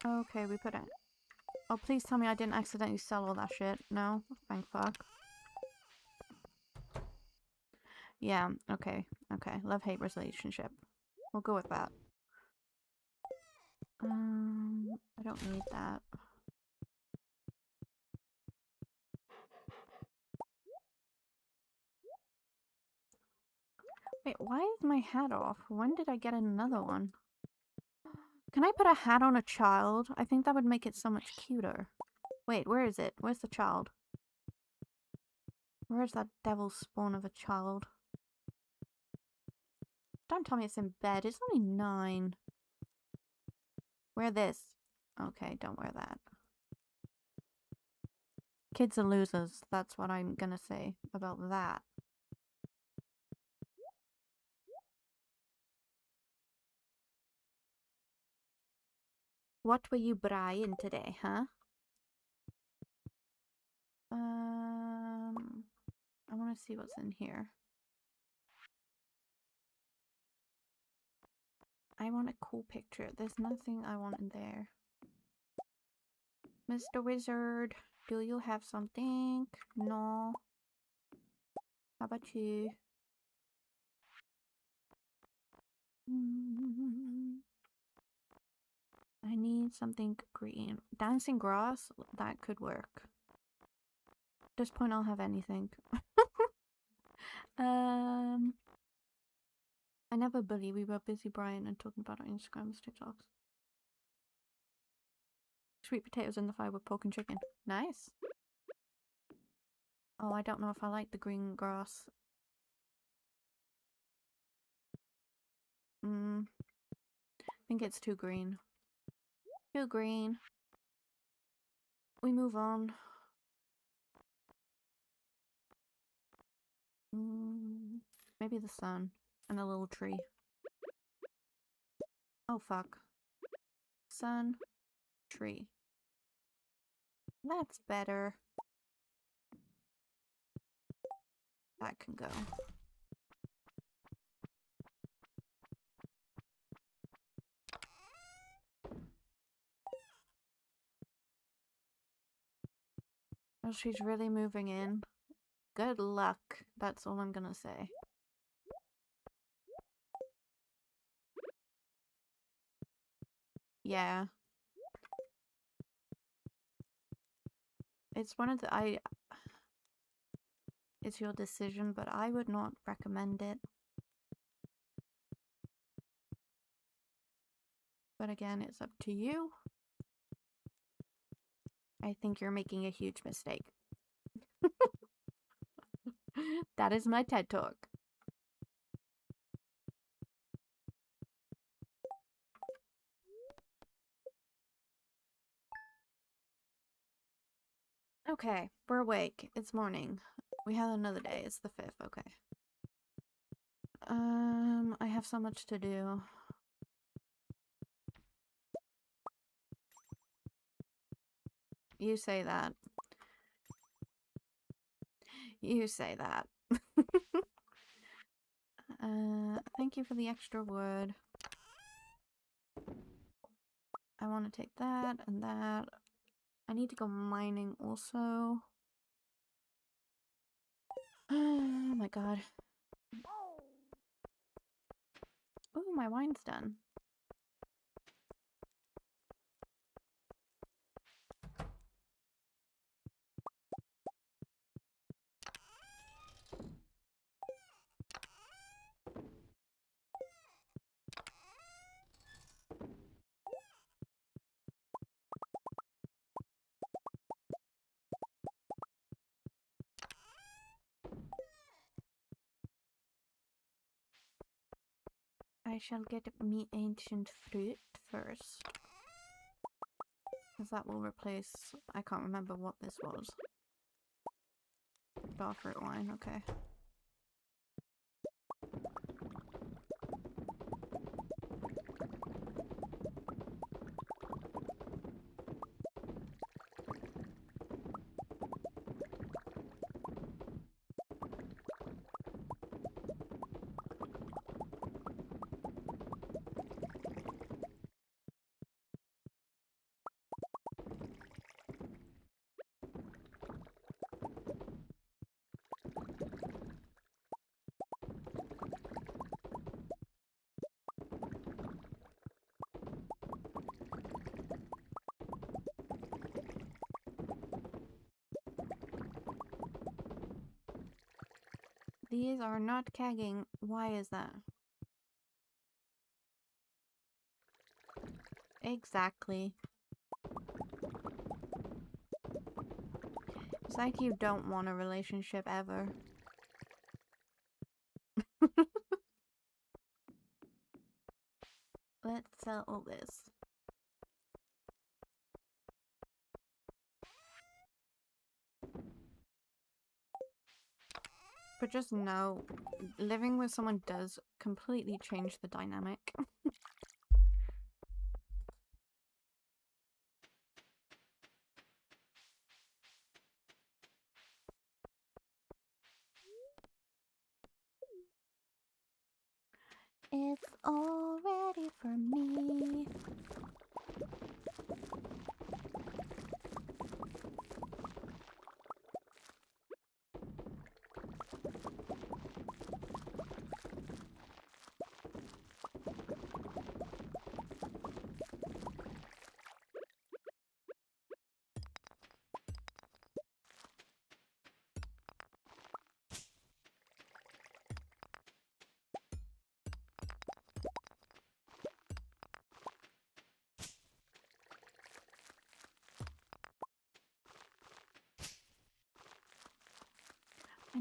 Okay, we put it. Oh, please tell me I didn't accidentally sell all that shit. No? Thank fuck. Yeah, okay. Okay. Love-hate relationship. We'll go with that. I don't need that. Wait, why is my hat off? When did I get another one? Can I put a hat on a child? I think that would make it so much cuter. Wait, where is it? Where's the child? Where's that devil spawn of a child? Don't tell me it's in bed. It's only 9. Wear this. Okay, don't wear that. Kids are losers. That's what I'm gonna say about that. What were you braaiing today, huh? I want to see what's in here. I want a cool picture. There's nothing I want in there. Mr. Wizard, do you have something? No. How about you? I need something green. Dancing grass? That could work. At this point, I'll have anything. I never bully. We were busy, Brian, and talking about our Instagrams, TikToks. Sweet potatoes in the fire with pork and chicken. Nice. Oh, I don't know if I like the green grass. I think it's too green. Too green. We move on. Maybe the sun and a little tree. Oh, fuck. Sun, tree. That's better. That can go. Oh, she's really moving in. Good luck. That's all I'm gonna say. Yeah. It's one of the... It's your decision, but I would not recommend it. But again, it's up to you. I think you're making a huge mistake. That is my TED Talk. Okay, we're awake. It's morning. We have another day. It's the 5th. Okay. I have so much to do. You say that. You say that. Thank you for the extra wood. I want to take that and that. I need to go mining also. Oh my god. Oh, my wine's done. I shall get me ancient fruit first. Because that will replace... I can't remember what this was. Dark fruit wine, okay. These are not cagging. Why is that? Exactly. It's like you don't want a relationship ever. Let's sell all this. But just know, living with someone does completely change the dynamic. It's all ready for me.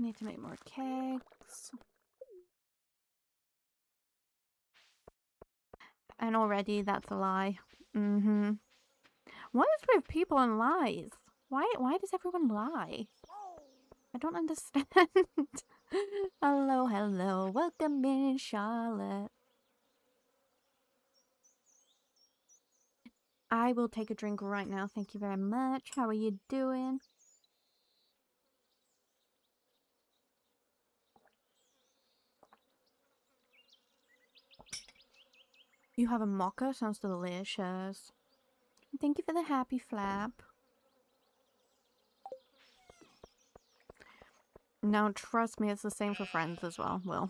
need to make more kegs. And already that's a lie. What is with people and lies? Why does everyone lie? I don't understand. Hello, hello. Welcome in, Charlotte. I will take a drink right now. Thank you very much. How are you doing? You have a mocha? Sounds delicious. Thank you for the happy flap. Now, trust me, it's the same for friends as well. Will.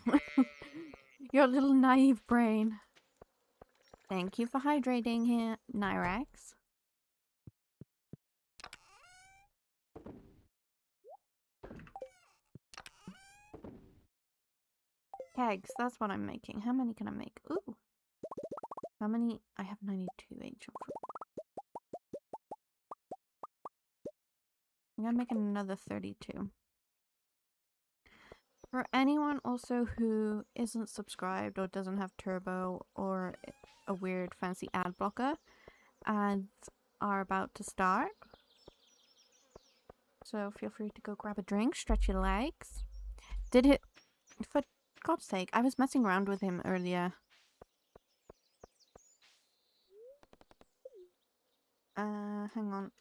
Your little naive brain. Thank you for hydrating here, Nyrax. Kegs, that's what I'm making. How many can I make? Ooh. How many? I have 92 ancient fruit. I'm gonna make another 32. For anyone also who isn't subscribed or doesn't have turbo or a weird fancy ad blocker, ads are about to start. So feel free to go grab a drink, stretch your legs. For God's sake, I was messing around with him earlier. Hang on.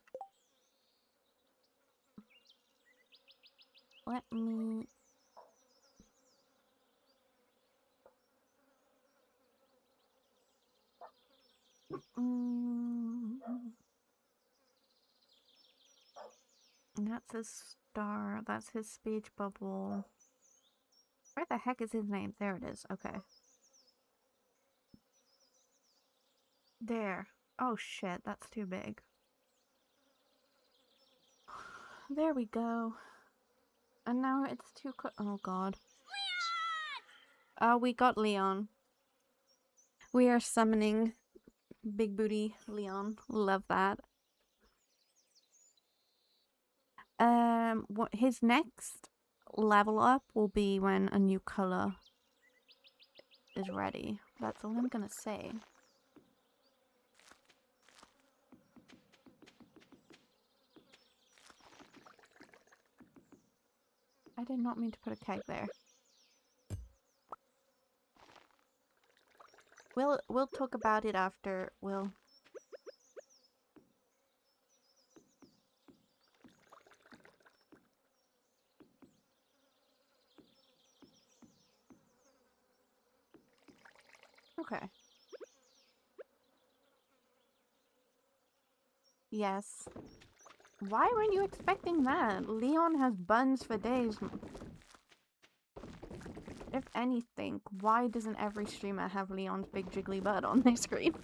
Let me... That's his star. That's his speech bubble. Where the heck is his name? There it is. Okay. There. Oh shit, that's too big. There we go. And now it's too oh god. Leon! Oh, we got Leon. We are summoning Big Booty Leon. Love that. What his next level up will be when a new color is ready. That's all I'm gonna say. I did not mean to put a keg there. We'll talk about it after. We'll... Okay. Yes. Why weren't you expecting that? Leon has buns for days. If anything, why doesn't every streamer have Leon's big jiggly butt on their screen?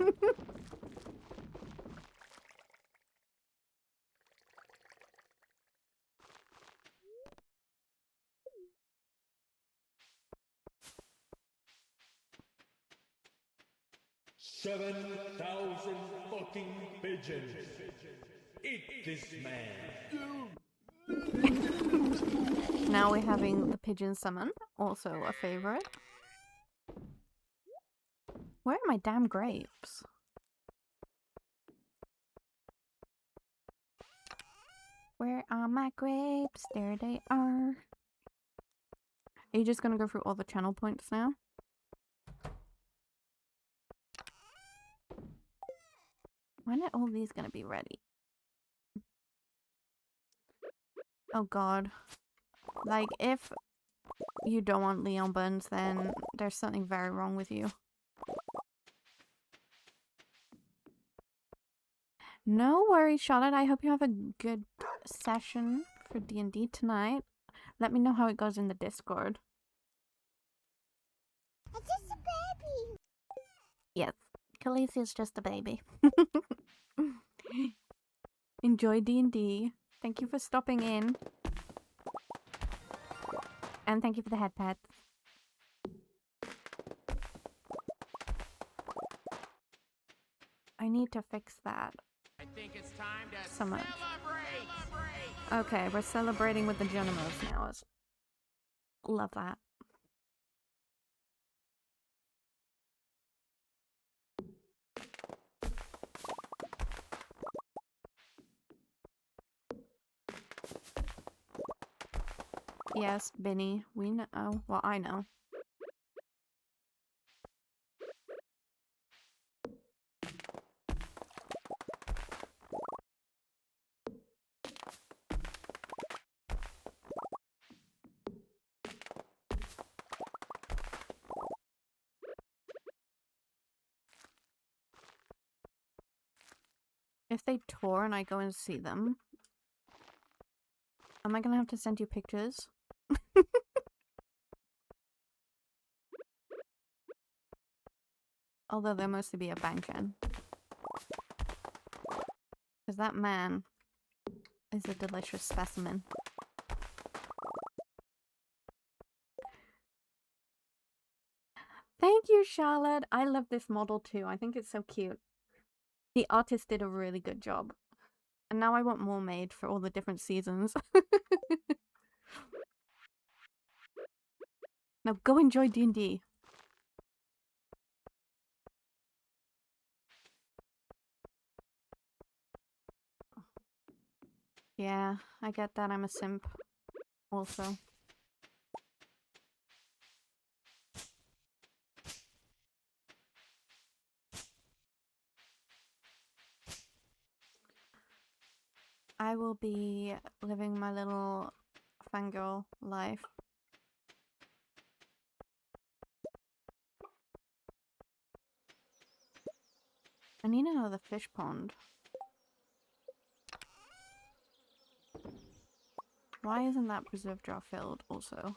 $7,000 fucking pigeons. Eat this man. Now we're having the pigeon summon, also a favorite. Where are my damn grapes? Where are my grapes? There they are. Are you just gonna go through all the channel points now? When are all these gonna be ready? Oh god. Like, if you don't want Leon buns, then there's something very wrong with you. No worries, Charlotte. I hope you have a good session for D&D tonight. Let me know how it goes in the Discord. It's just a baby. Yes, Khaleesi is just a baby. Enjoy D&D. Thank you for stopping in. And thank you for the head pets. I need to fix that. I think it's time to So much. celebrate. Okay, we're celebrating with the Junimals now. Love that. Yes, Benny, we know. Well, I know. If they tour and I go and see them, am I gonna have to send you pictures? Although they'll mostly be a Bangchan. Because that man is a delicious specimen. Thank you, Charlotte. I love this model too. I think it's so cute. The artist did a really good job. And now I want more made for all the different seasons. Now go enjoy D&D. Yeah, I get that. I'm a simp. Also. I will be living my little fangirl life. I need another fish pond. Why isn't that preserve jar filled also?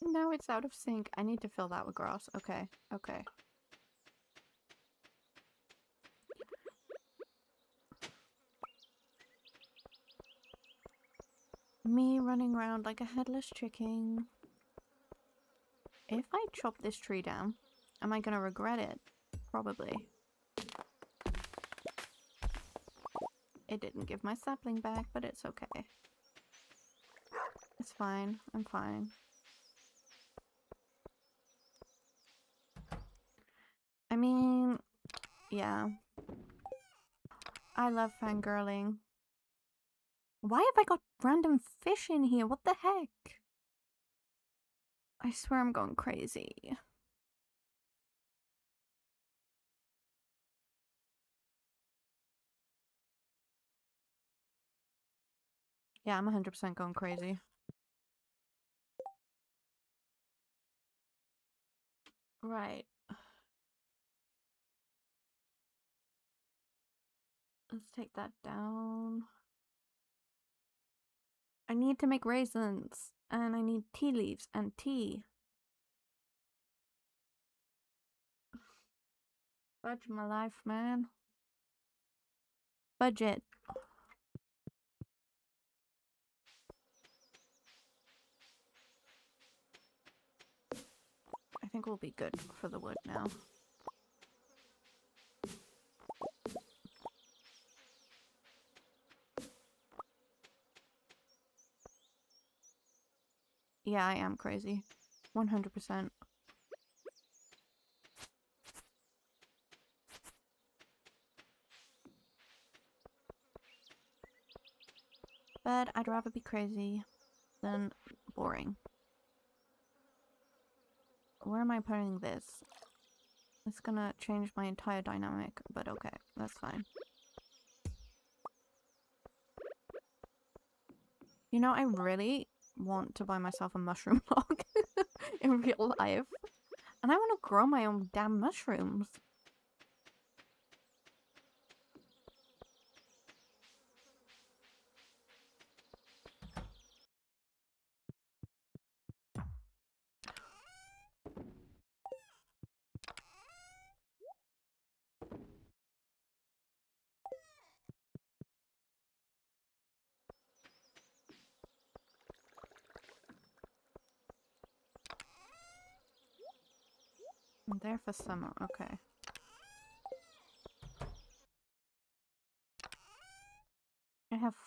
No, it's out of sync. I need to fill that with grass. Okay, okay. Me running around like a headless chicken. If I chop this tree down, am I gonna regret it? Probably. It didn't give my sapling back, but it's okay. It's fine. I'm fine. I mean, yeah. I love fangirling. Why have I got random fish in here? What the heck? I swear I'm going crazy. Yeah, I'm 100% going crazy. Right. Let's take that down. I need to make raisins. And I need tea leaves and tea. Budge my life, man. Budget. I think we'll be good for the wood now. Yeah, I am crazy. 100%. But I'd rather be crazy than boring. Where am I putting this? It's gonna change my entire dynamic, but okay, that's fine. You know, I really want to buy myself a mushroom log in real life. And I want to grow my own damn mushrooms. I'm there for summer, okay.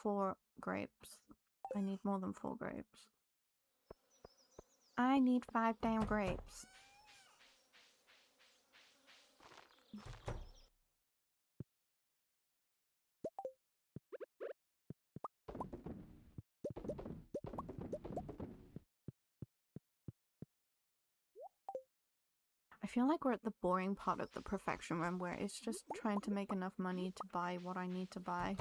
4 grapes. I need more than 4 grapes. I need 5 damn grapes. I feel like we're at the boring part of the perfection room where it's just trying to make enough money to buy what I need to buy.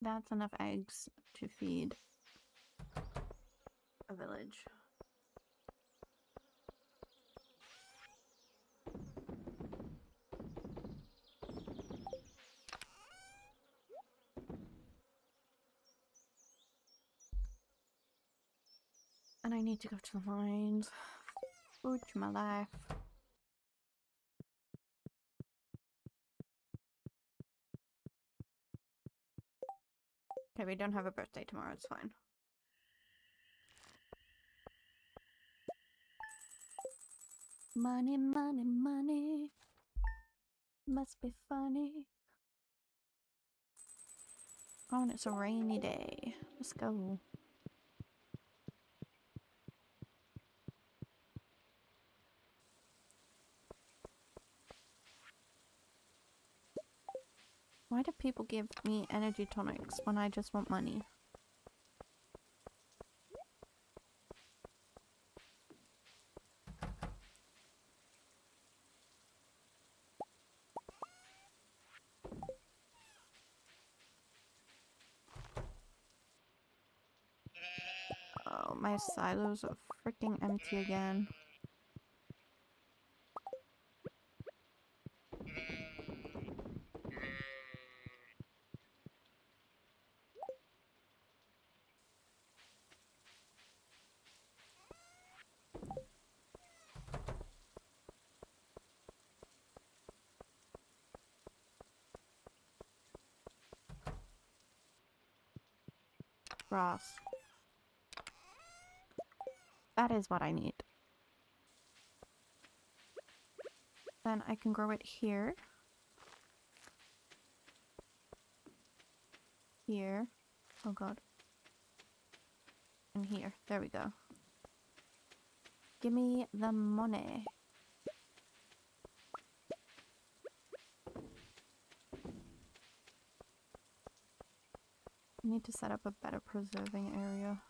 That's enough eggs to feed a village. And I need to go to the mines. Food to my life. Okay, we don't have a birthday tomorrow, it's fine. Money, money, money. Must be funny. Oh, and it's a rainy day. Let's go. Why do people give me energy tonics when I just want money? Oh, my silos are freaking empty again. Grass. That is what I need. Then I can grow it here. Here. Oh god. And here. There we go. Give me the money. I need to set up a better preserving area.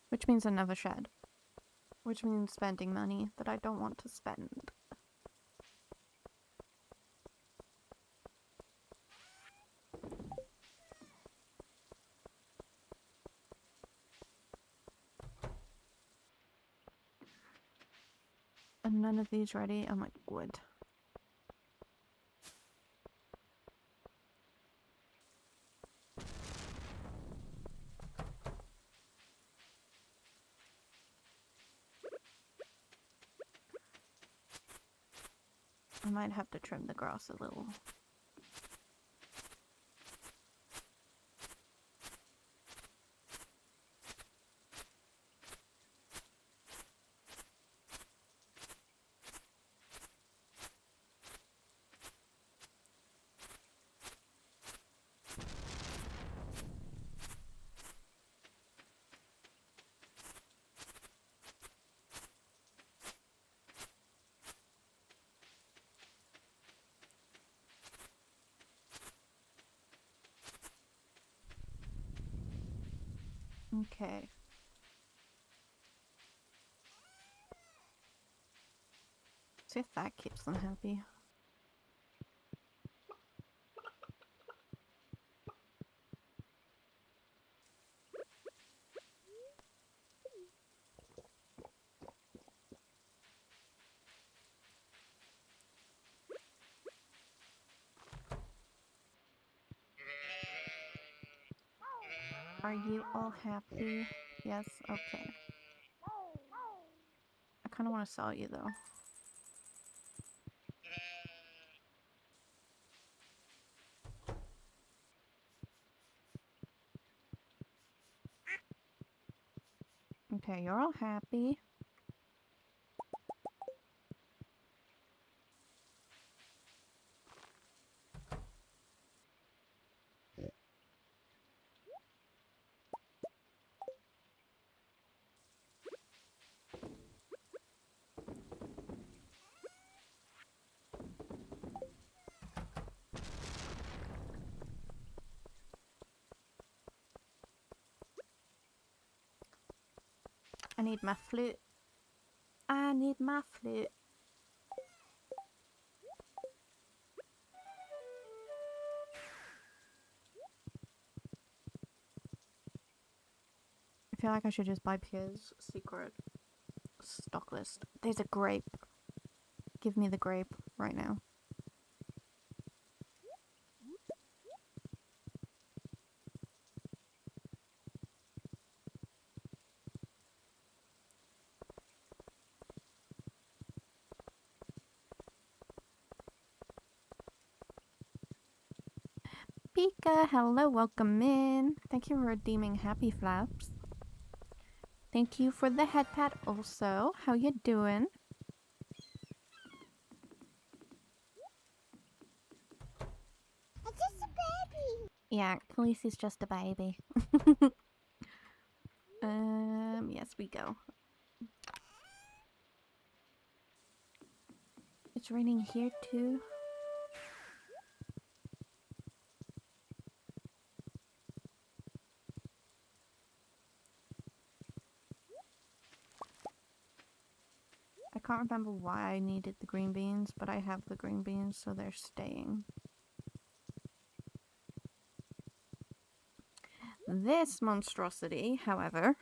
Which means another shed. Which means spending money that I don't want to spend. And none of these ready. Oh my god. I might have to trim the grass a little. Okay. See if that keeps them happy. Are you all happy? Yes? Okay. I kind of want to sell you though. Okay, you're all happy. I need my flute. I need my flute. I feel like I should just buy Pierre's secret stock list. There's a grape. Give me the grape right now. Pika, hello, welcome in. Thank you for redeeming Happy Flaps. Thank you for the head pat also. How you doing? It's just a baby. Yeah, Khaleesi's just a baby. Yes, we go. It's raining here too. I can't remember why I needed the green beans, but I have the green beans, so they're staying. This monstrosity, however,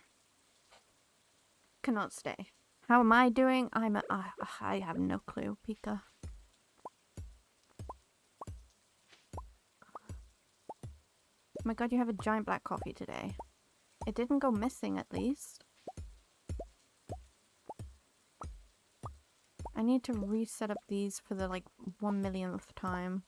cannot stay. How am I doing? I have no clue, Pika. Oh my god, you have a giant black coffee today. It didn't go missing, at least. I need to reset up these for the, like, 1,000,000th time.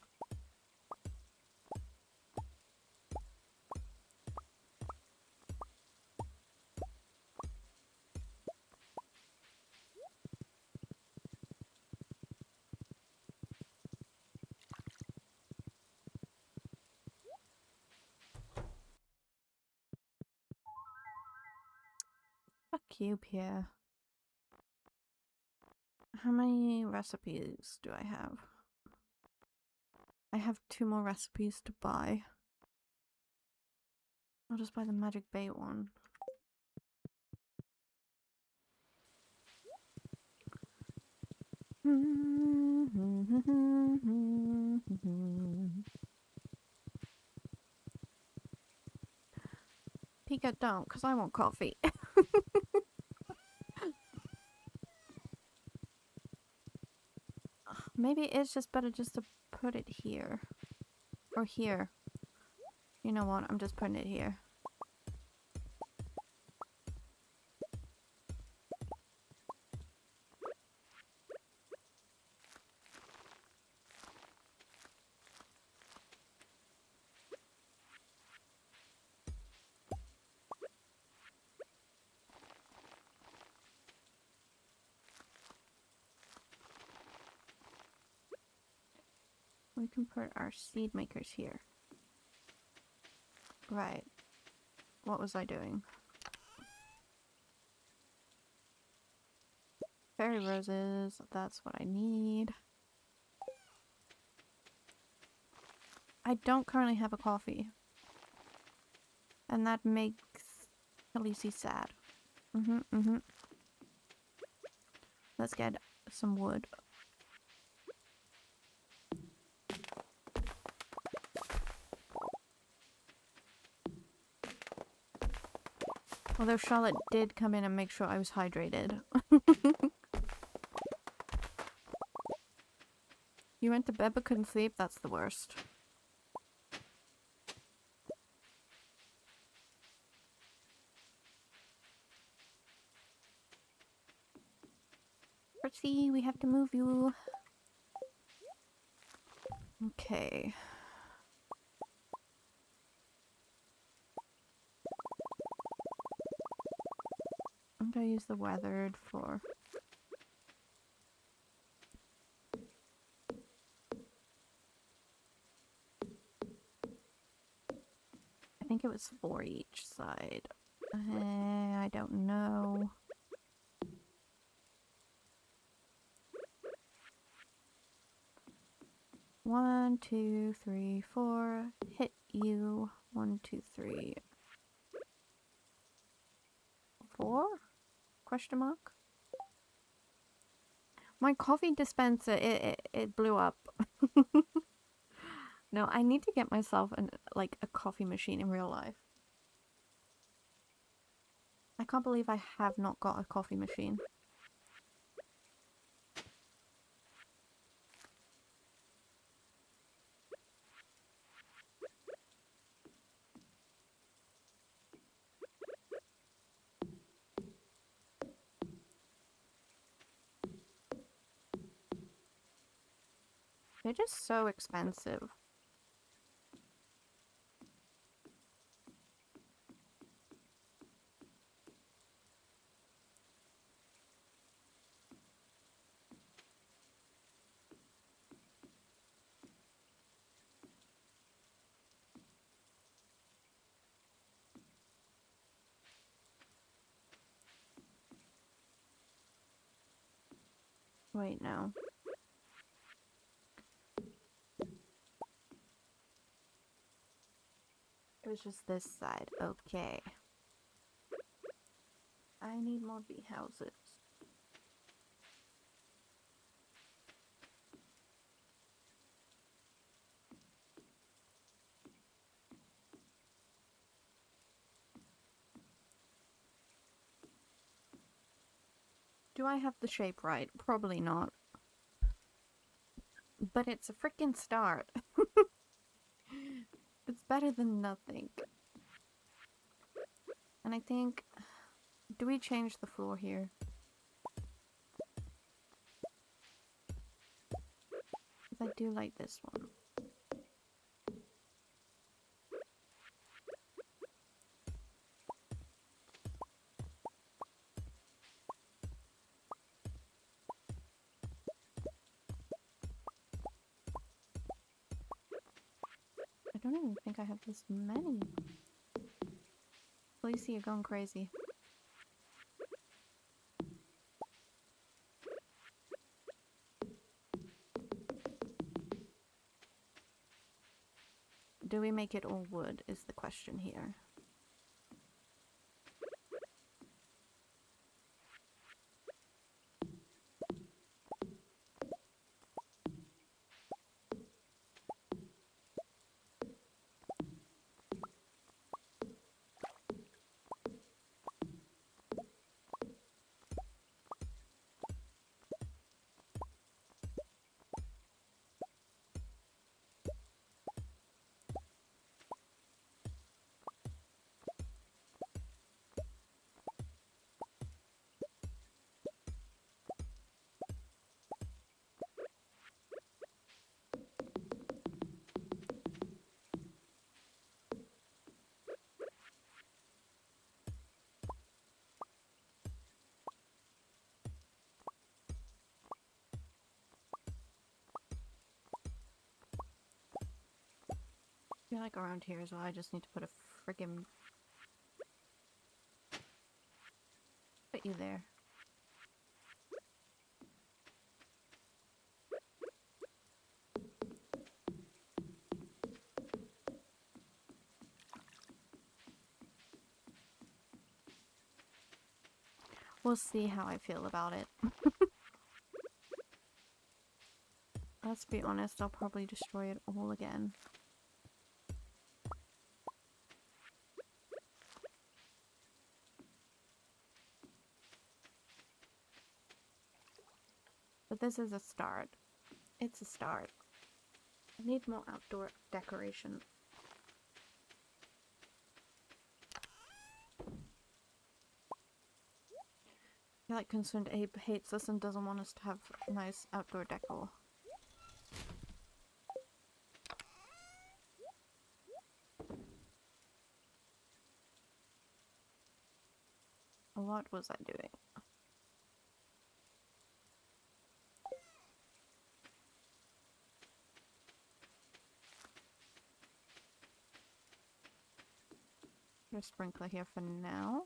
Fuck you, Pierre. How many recipes do I have? I have 2 more recipes to buy. I'll just buy the magic bait one. Pika, don't, because I want coffee. Maybe it's just better just to put it here. Or here. You know what? I'm just putting it here. We can put our seed makers here. Right. What was I doing? Fairy roses. That's what I need. I don't currently have a coffee. And that makes Khaleesi sad. Let's get some wood. Although Charlotte did come in and make sure I was hydrated. You went to bed but couldn't sleep? That's the worst. Percy, we have to move you. Okay. I'm gonna use the weathered for... I think it was 4 each side. I don't know. One, two, three, four. Hit you. 1, 2, 3, 4? Question mark? My coffee dispenser, it blew up. No, I need to get myself like a coffee machine in real life. I can't believe I have not got a coffee machine. They're just so expensive. Wait, no. It was just this side. Okay. I need more bee houses. Do I have the shape right? Probably not. But it's a freaking start. It's better than nothing. And I think... Do we change the floor here? Because I do like this one. I don't even think I have this many. Lacey, you're going crazy. Do we make it all wood is the question here. I feel like around here as well, I just need to put a friggin' put you there. We'll see how I feel about it. Let's be honest, I'll probably destroy it all again. But this is a start. It's a start. I need more outdoor decoration. feel like Concerned Ape hates us and doesn't want us to have nice outdoor decor. What was I doing? Put a sprinkler here for now.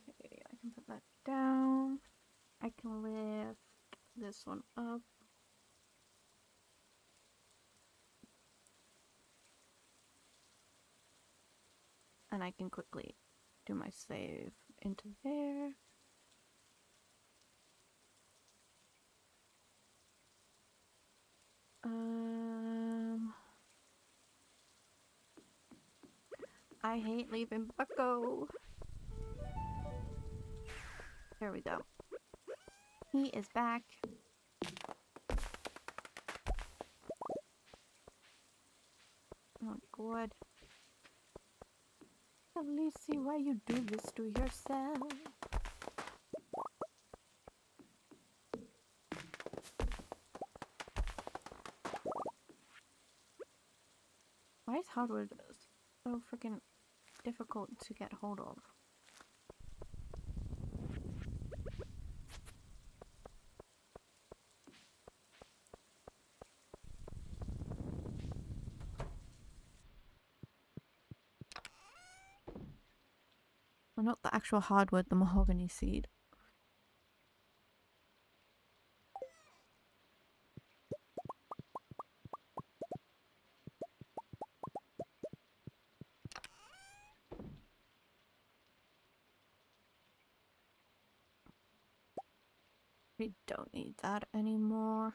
Okay, I can put that down. I can lift this one up. And I can quickly do my save into there. I hate leaving Bucko. There we go. He is back. Oh god. Lucy, why you do this to yourself? Why is hardwood so freaking difficult to get hold of? Well, not the actual hardwood, the mahogany seed. We don't need that anymore.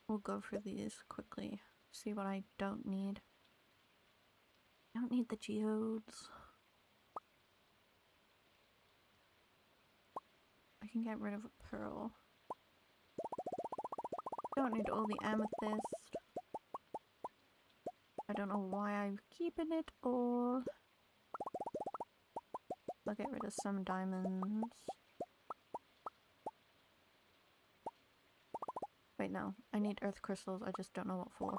We'll go for these quickly. See what I don't need. I don't need the geodes. I can get rid of a pearl. Don't need all the amethyst. I don't know why I'm keeping it all. I'll get rid of some diamonds. Wait, no. I need earth crystals. I just don't know what for.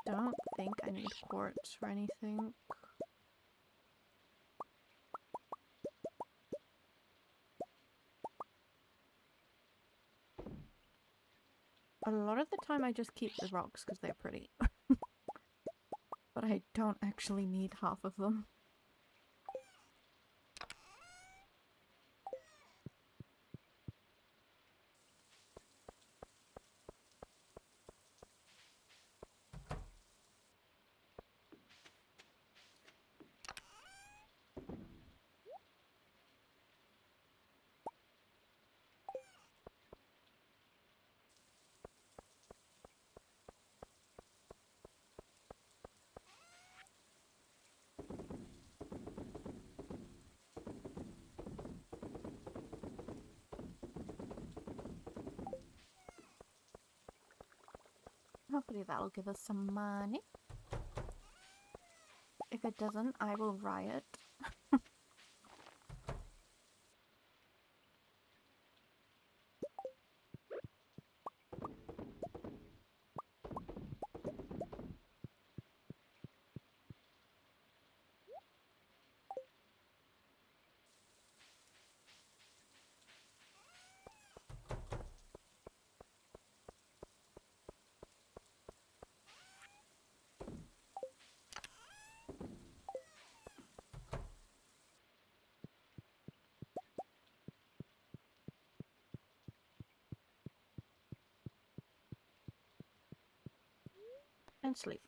Don't think I need quartz or anything. A lot of the time I just keep the rocks because they're pretty. But I don't actually need half of them. Hopefully that'll give us some money. If it doesn't, I will riot. And sleep.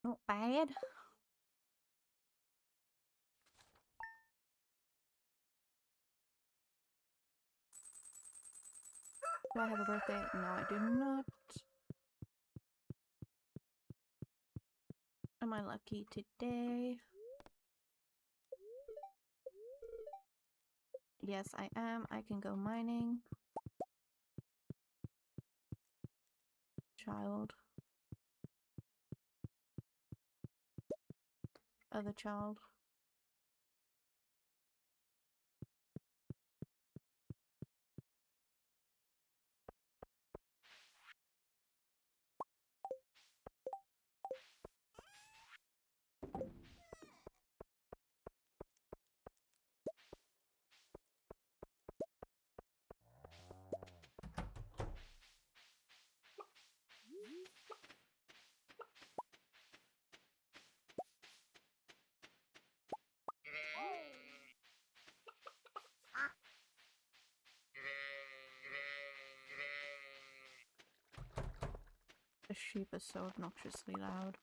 Not bad. Do I have a birthday? No, I do not. Am I lucky today? Yes, I am. I can go mining. Child. Other child. The sheep is so obnoxiously loud.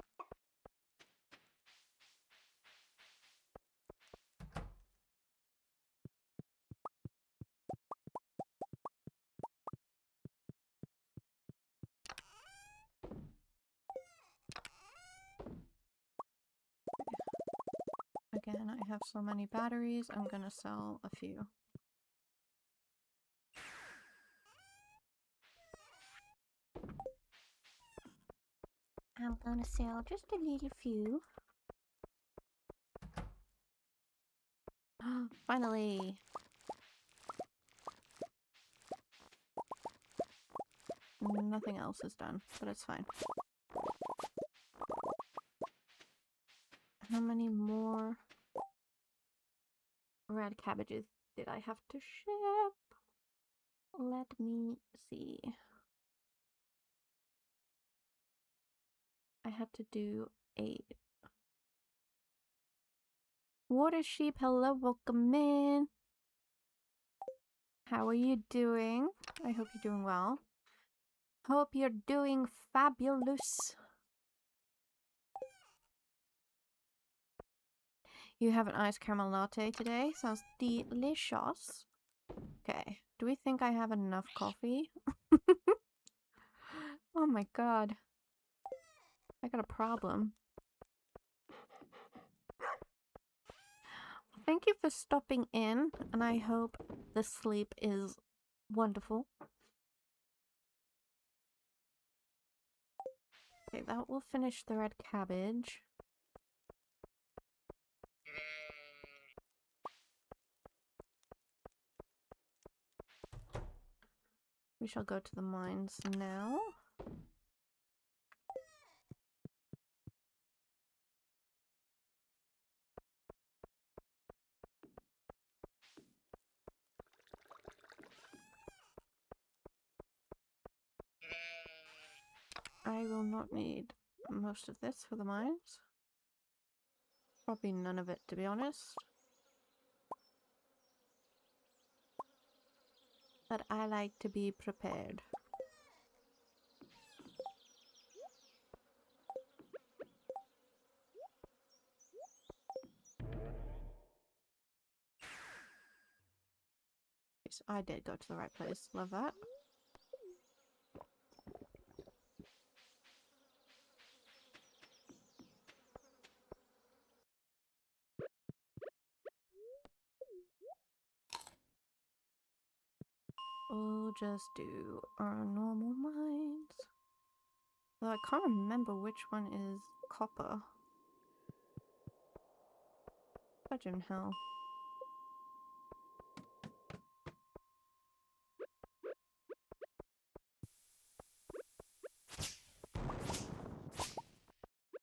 Again, I have so many batteries, I'm gonna sell a few. I'm gonna sell just a little few. Finally! Nothing else is done, but it's fine. How many more red cabbages did I have to ship? Let me see. I had to do 8. Water sheep, hello, welcome in. How are you doing? I hope you're doing well. Hope you're doing fabulous. You have an iced caramel latte today? Sounds delicious. Okay, do we think I have enough coffee? Oh my god. I got a problem. Thank you for stopping in, and I hope the sleep is wonderful. Okay, that will finish the red cabbage. We shall go to the mines now. I will not need most of this for the mines. Probably none of it, to be honest. But I like to be prepared. Yes, I did go to the right place. Love that. We'll just do our normal mines. Though I can't remember which one is copper. Fudging hell.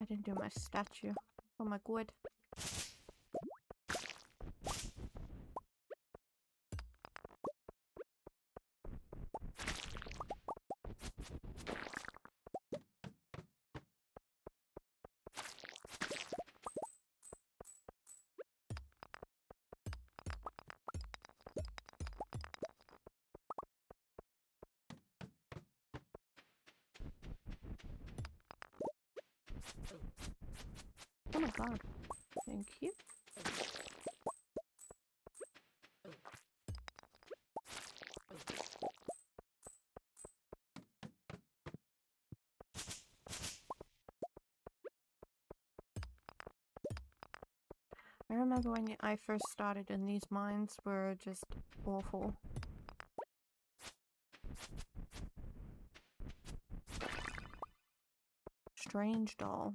I didn't do my statue. Oh my god. Oh my god. Thank you. I remember when I first started and these mines were just awful. Strange doll.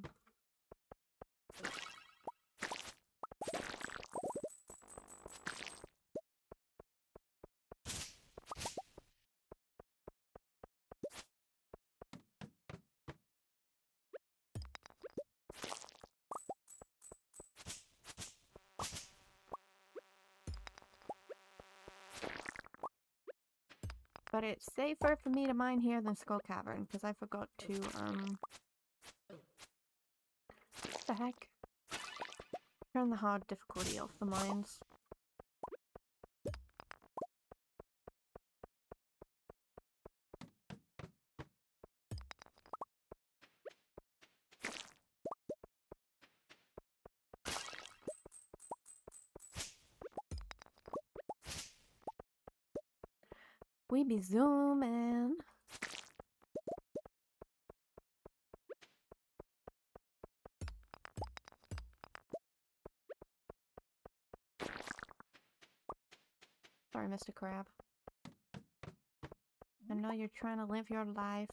But it's safer for me to mine here than Skull Cavern, because I forgot to, what the heck? Turn the hard difficulty off the mines. We be zooming. Sorry, Mr. Crab. I know you're trying to live your life.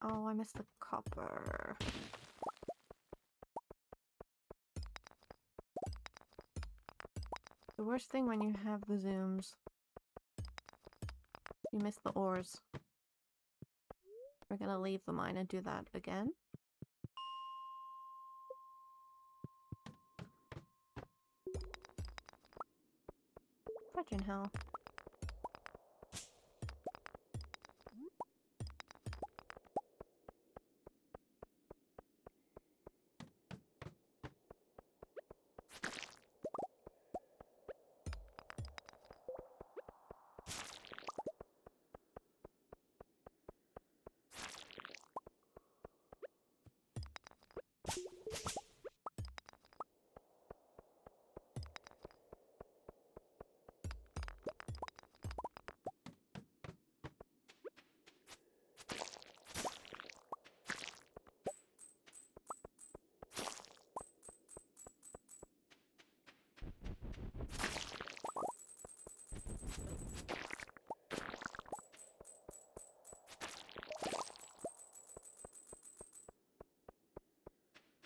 Oh, I missed the copper. The worst thing when you have the zooms. You miss the ores. We're gonna leave the mine and do that again. Fudging hell.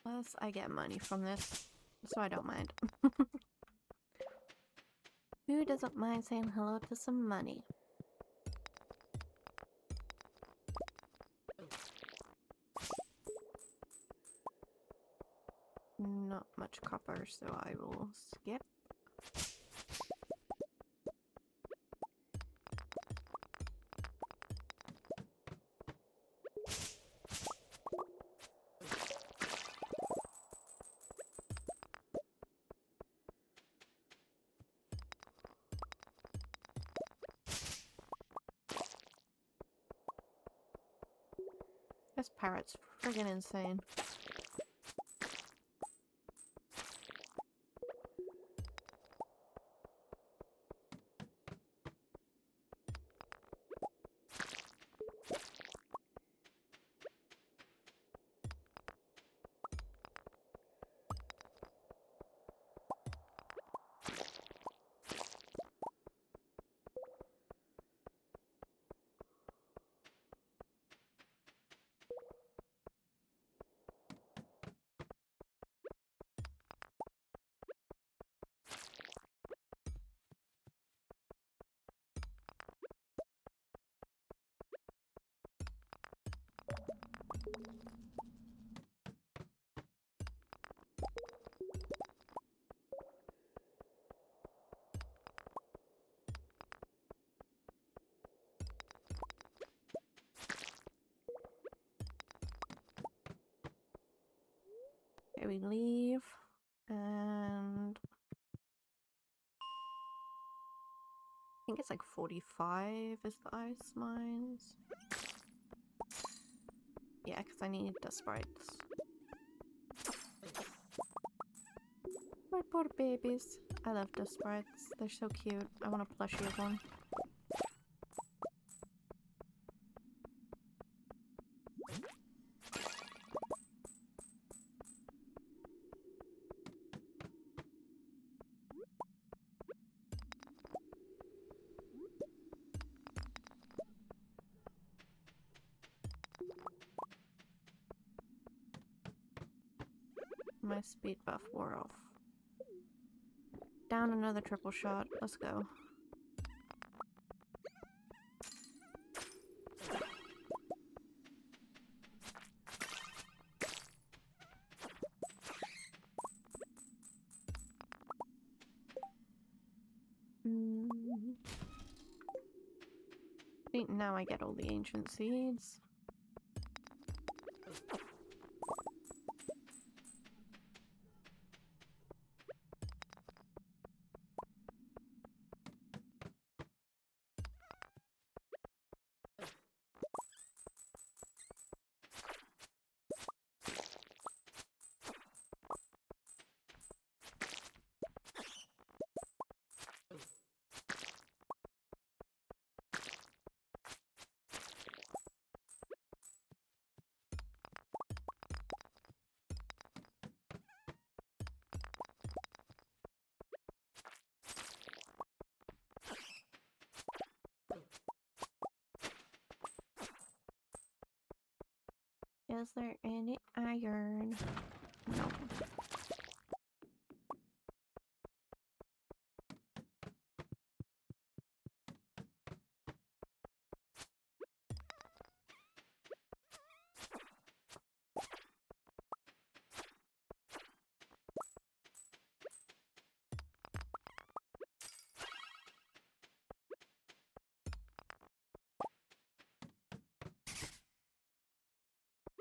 Plus, I get money from this, so I don't mind. Who doesn't mind saying hello to some money? Not much copper, so I will skip. This parrot's friggin' insane. Okay, we leave, and I think it's like 45 is the ice mines. Yeah, because I need the sprites. My poor babies. I love the sprites. They're so cute. I want a plushie of one. my speed buff wore off. Down another triple shot. Let's go. I think now I get all the ancient seeds. Is there any iron? No.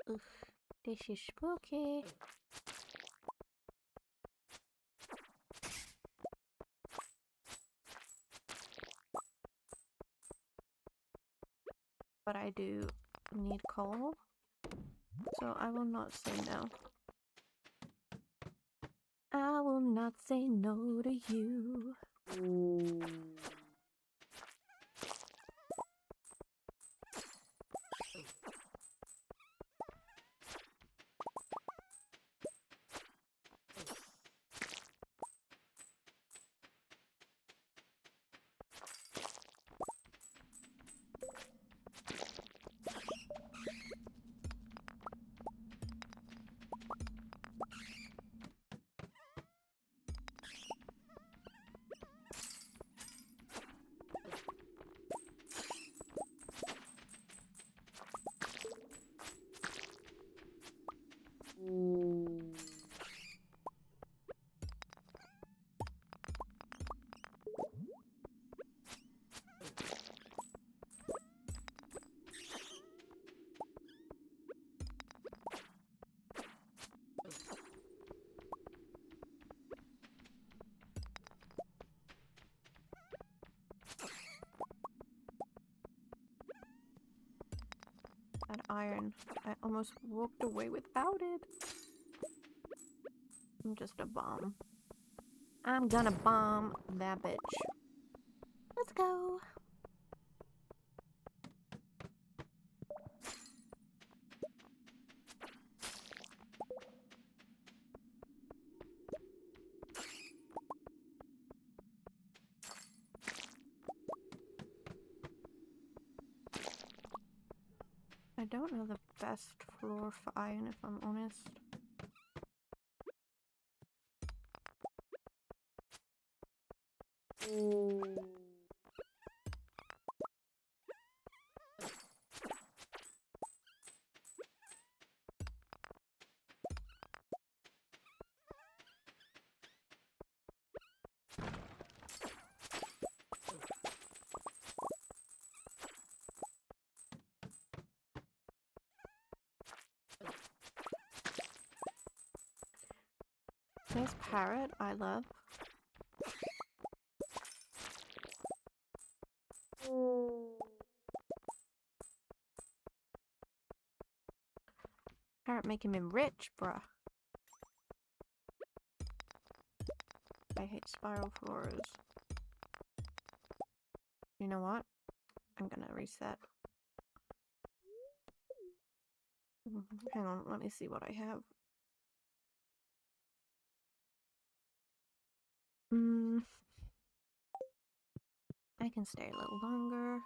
Ugh, this is spooky. But I do need coal, so I will not say no. I will not say no to you. That iron. I almost walked away without it. I'm just a bomb. I'm gonna bomb that bitch. Let's go. I don't know the best floor for iron, if I'm honest. This parrot I love. Parrot making me rich, bruh. I hate spiral floors. You know what? I'm gonna reset. Hang on, let me see what I have. I can stay a little longer.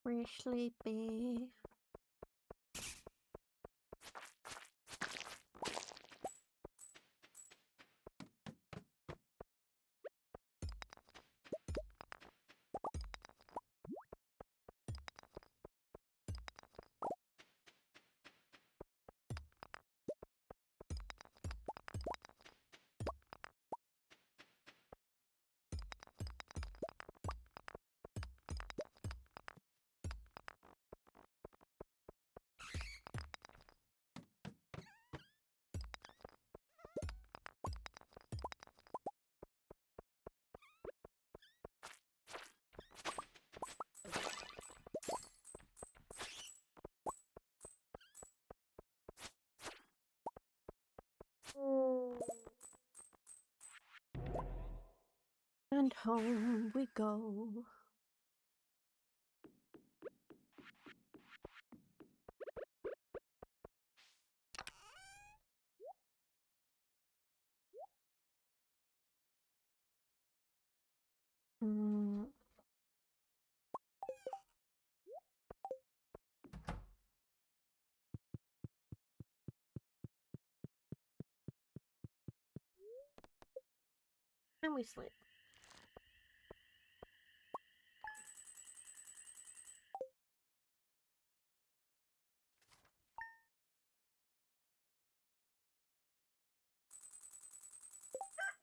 We're sleepy. And home we go. Mm. And we sleep.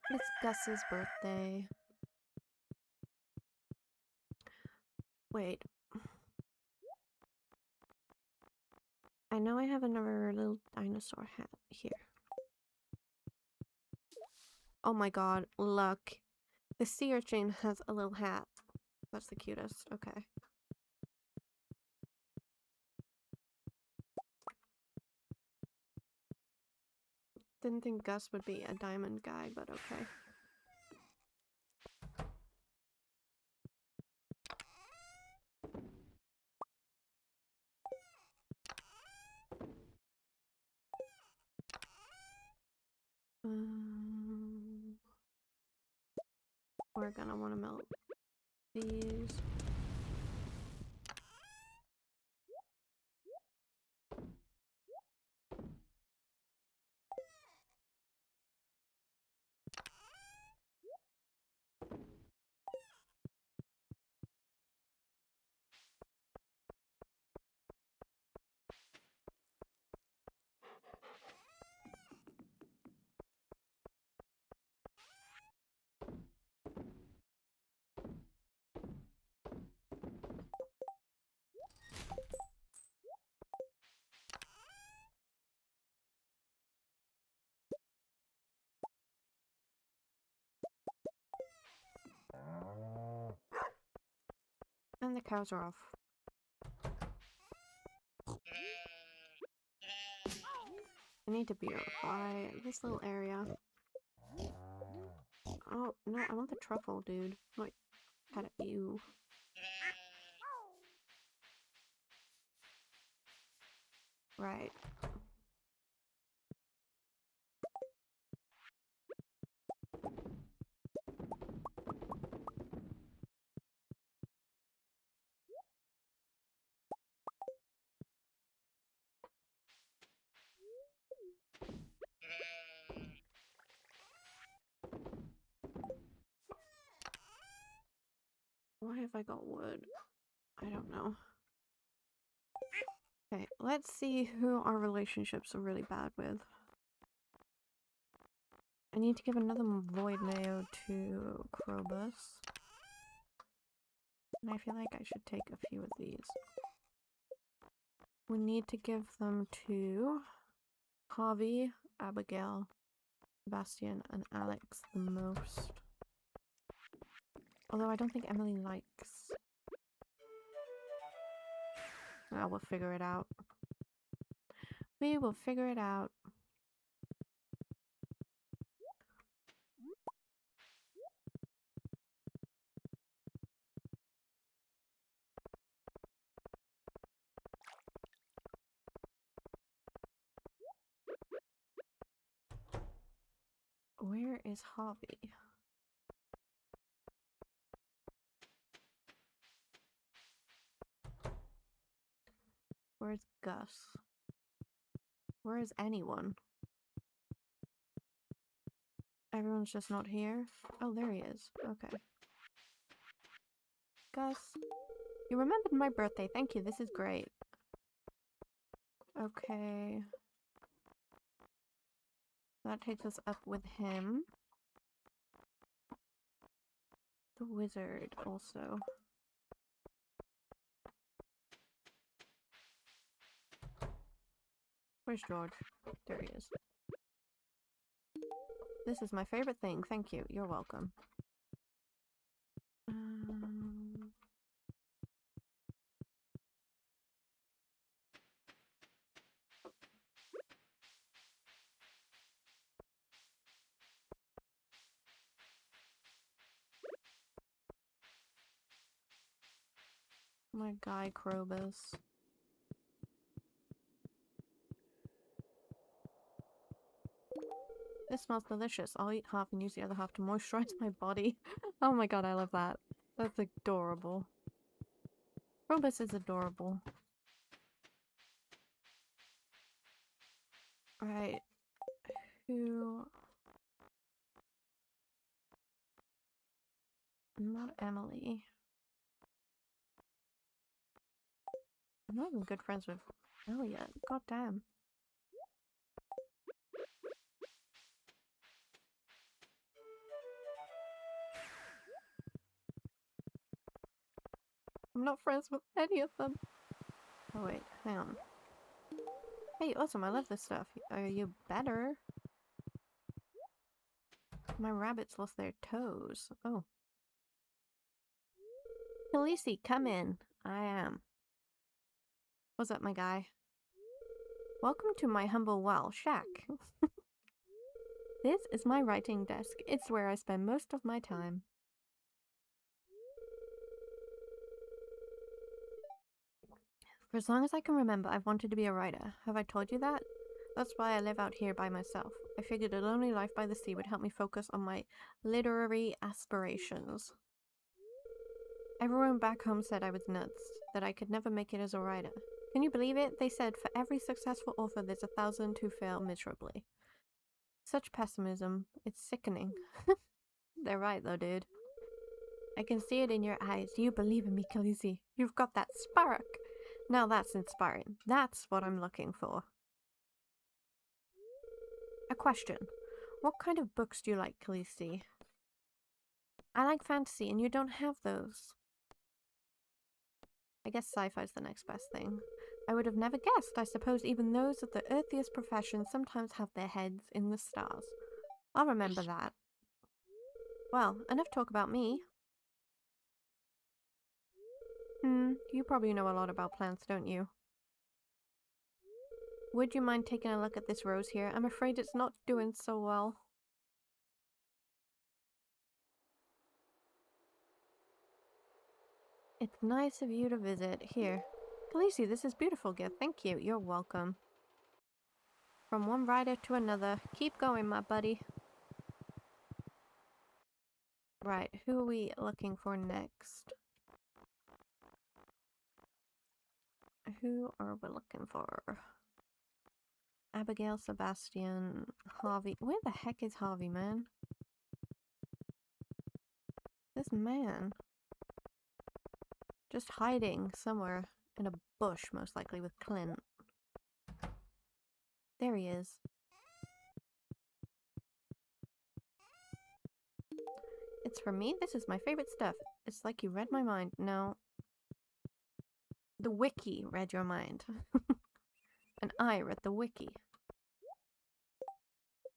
It's Gus's birthday. Wait. I know I have another little dinosaur hat here. Oh my god, look. The sea urchin has a little hat. That's the cutest. Okay. Didn't think Gus would be a diamond guy, but okay. We're gonna want to melt these. And the cows are off. I need to beautify this little area. Oh, no, I want the truffle, dude. Like, had it you. Right. Why have I got wood? I don't know. Okay, let's see who our relationships are really bad with. I need to give another void mayo to Krobus. And I feel like I should take a few of these. We need to give them to Javi, Abigail, Sebastian, and Alex the most. Although Although I don't think Emily likes... Oh, we'll figure it out. We will figure it out. Where is Harvey? Where's Gus? Where is anyone? Everyone's just not here? Oh, there he is. Okay. Gus, you remembered my birthday. Thank you. This is great. Okay. That takes us up with him. The wizard also. Where's George? There he is. This is my favorite thing. Thank you. You're welcome. My guy Krobus. This smells delicious. I'll eat half and use the other half to moisturize my body. Oh my god, I love that. That's adorable. Krobus is adorable. Right. Who... Not Emily. I'm not even good friends with Elliot. God damn. I'm not friends with any of them. Oh wait, hang on. Hey, awesome, I love this stuff. Are you better? My rabbits lost their toes. Oh. Khaleesi, come in. I am. What's up, my guy? Welcome to my humble shack. This is my writing desk. It's where I spend most of my time. For as long as I can remember, I've wanted to be a writer. Have I told you that? That's why I live out here by myself. I figured a lonely life by the sea would help me focus on my literary aspirations. Everyone back home said I was nuts, that I could never make it as a writer. Can you believe it? They said for every successful author there's 1,000 who fail miserably. Such pessimism. It's sickening. They're right though, dude. I can see it in your eyes. You believe in me, Khaleesi. You've got that spark. Now that's inspiring. That's what I'm looking for. A question. What kind of books do you like, Khaleesi? I like fantasy, and you don't have those. I guess sci-fi's the next best thing. I would have never guessed. I suppose even those of the earthiest professions sometimes have their heads in the stars. I'll remember that. Well, enough talk about me. You probably know a lot about plants, don't you? Would you mind taking a look at this rose here? I'm afraid it's not doing so well. It's nice of you to visit. Here. Khaleesi, this is beautiful gift. Thank you. You're welcome. From one writer to another. Keep going, my buddy. Right, who are we looking for next? Who are we looking for? Abigail, Sebastian, Harvey. Where the heck is Harvey, man? This man. Just hiding somewhere in a bush, most likely, with Clint. There he is. It's for me? This is my favorite stuff. It's like you read my mind. No. The wiki read your mind. And I read the wiki.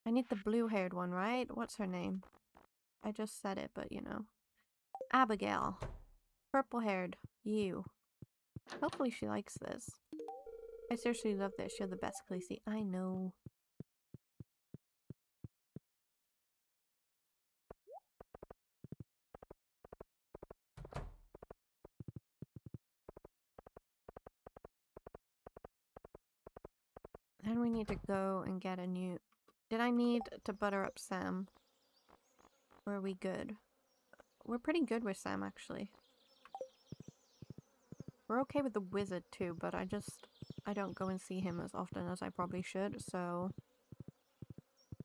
I need the blue-haired one, right? What's her name? I just said it, but you know. Abigail. Purple-haired. You. Hopefully she likes this. I seriously love this. You're the best, Khaleesi. I know. Then we need to go and get a new... Did I need to butter up Sam? Or are we good? We're pretty good with Sam, actually. We're okay with the wizard, too, but I don't go and see him as often as I probably should, so...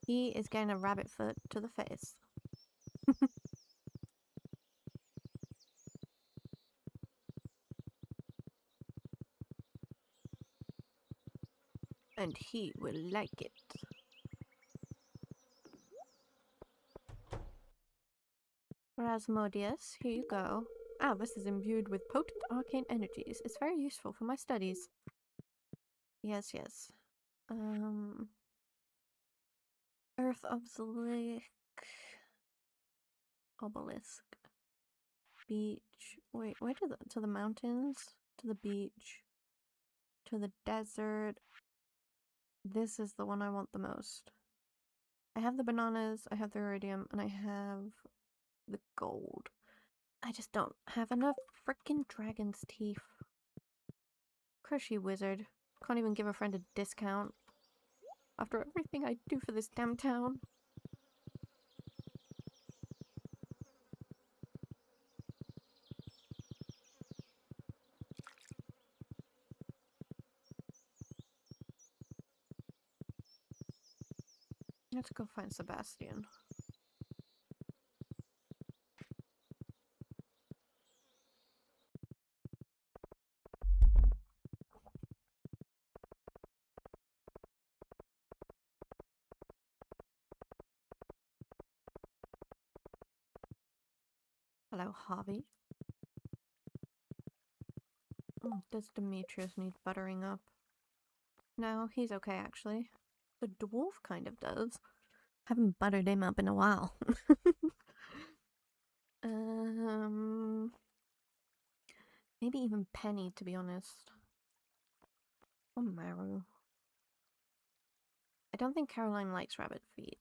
He is getting a rabbit foot to the face. And he will like it. Rasmodius, here you go. Ah, this is imbued with potent arcane energies. It's very useful for my studies. Yes, yes. Earth obelisk. Beach. Wait, where to the mountains? To the beach. To the desert. This is the one I want the most. I have the bananas, I have the iridium, and I have the gold. I just don't have enough freaking dragon's teeth. Curse you, wizard. Can't even give a friend a discount. After everything I do for this damn town. Let's go find Sebastian. Hello, Harvey. Does Demetrius need buttering up? No, he's okay actually. The dwarf kind of does. Haven't buttered him up in a while. Maybe even Penny, to be honest. Or Maru. I don't think Caroline likes rabbit feet.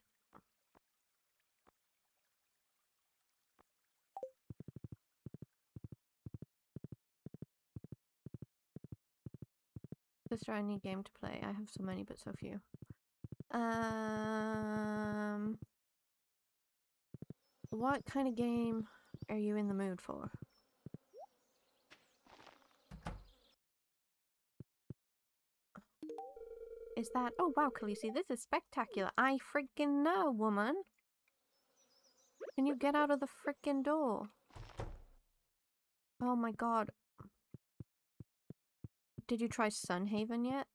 Sister, I need game to play. I have so many, but so few. What kind of game are you in the mood for? Is that... Oh wow, Khaleesi, this is spectacular. I freaking know, woman. Can you get out of the freaking door? Oh my god. Did you try Sunhaven yet?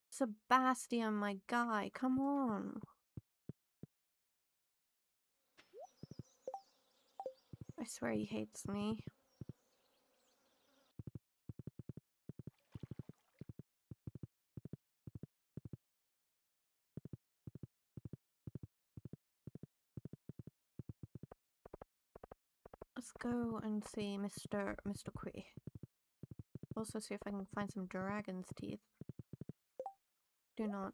Sebastian, my guy, come on. I swear he hates me. Let's go and see Mr. Quee. Also see if I can find some dragon's teeth. Do not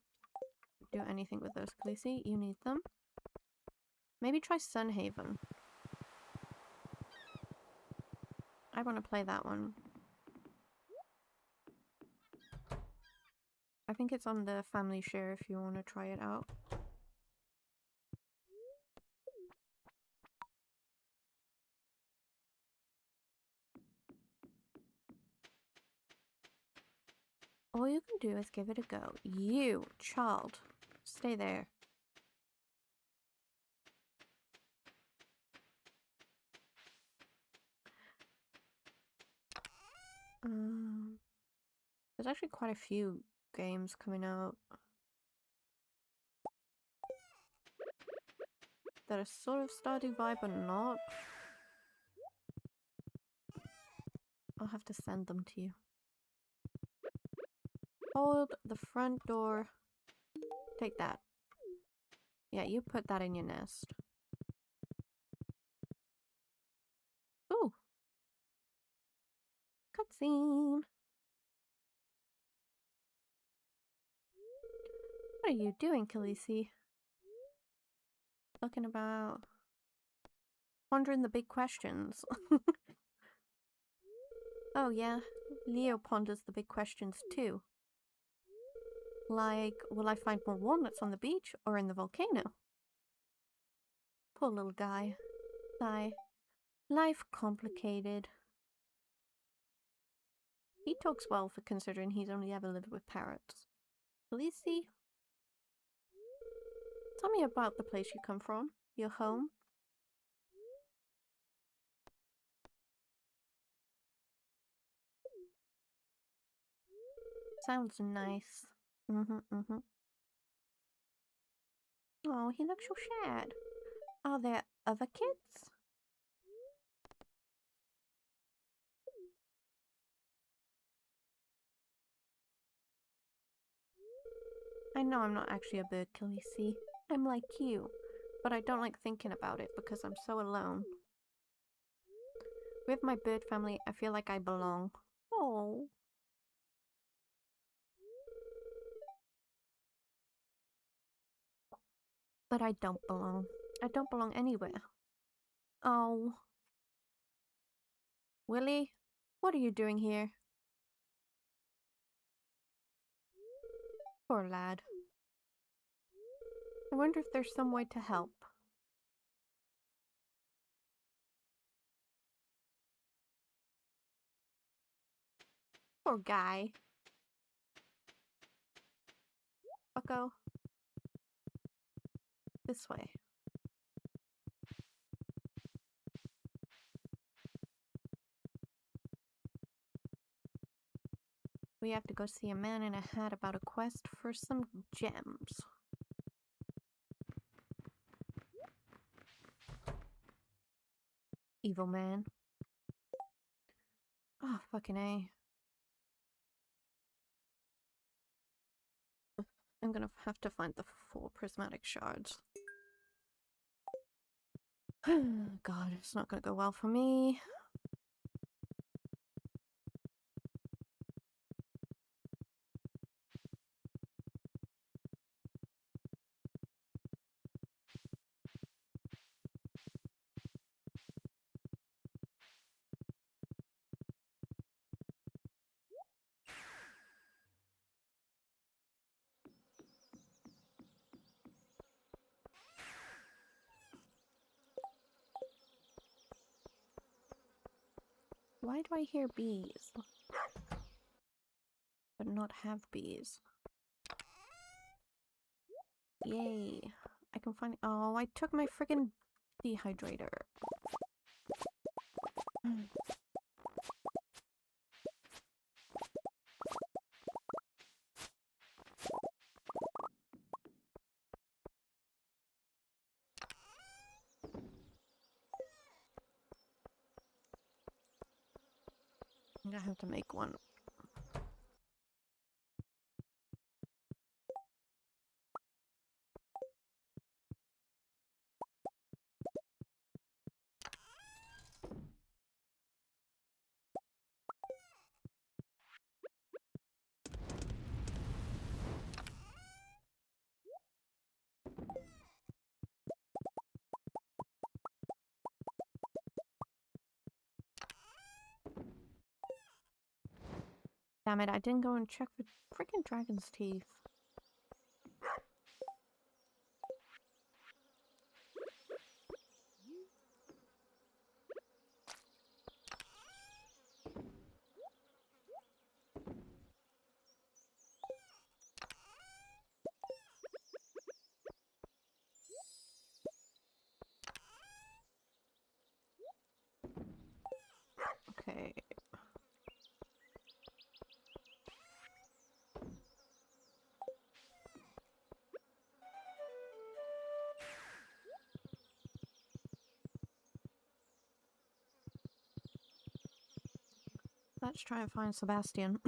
do anything with those, Khaleesi. You need them. Maybe try Sunhaven. I want to play that one. I think it's on the family share if you want to try it out. All you can do is give it a go. You, child. Stay there. There's actually quite a few games coming out that are sort of Stardew vibe but not. I'll have to send them to you. Hold the front door. Take that. Yeah, you put that in your nest. scene. What are you doing, Khaleesi? Looking about... Pondering the big questions. Oh yeah, Leo ponders the big questions too. Like, will I find more walnuts on the beach or in the volcano? Poor little guy. Sigh. Life complicated. He talks well for considering he's only ever lived with parrots. Khaleesi? Tell me about the place you come from. Your home. Sounds nice. Oh, he looks so sad. Are there other kids? I know I'm not actually a bird, Khaleesi. I'm like you, but I don't like thinking about it because I'm so alone. With my bird family, I feel like I belong. Oh. But I don't belong. I don't belong anywhere. Oh. Willie, what are you doing here? Poor lad. I wonder if there's some way to help. Poor guy. Bucko. This way. We have to go see a man in a hat about a quest for some gems. Evil man. Oh, fucking A. I'm gonna have to find the 4 prismatic shards. God, it's not gonna go well for me. Why do I hear bees? But not have bees. Yay. I can find- Oh, I took my freaking dehydrator. I'm gonna have to make one. Damn it, I didn't go and check for freaking dragon's teeth. Okay. Let's try and find Sebastian.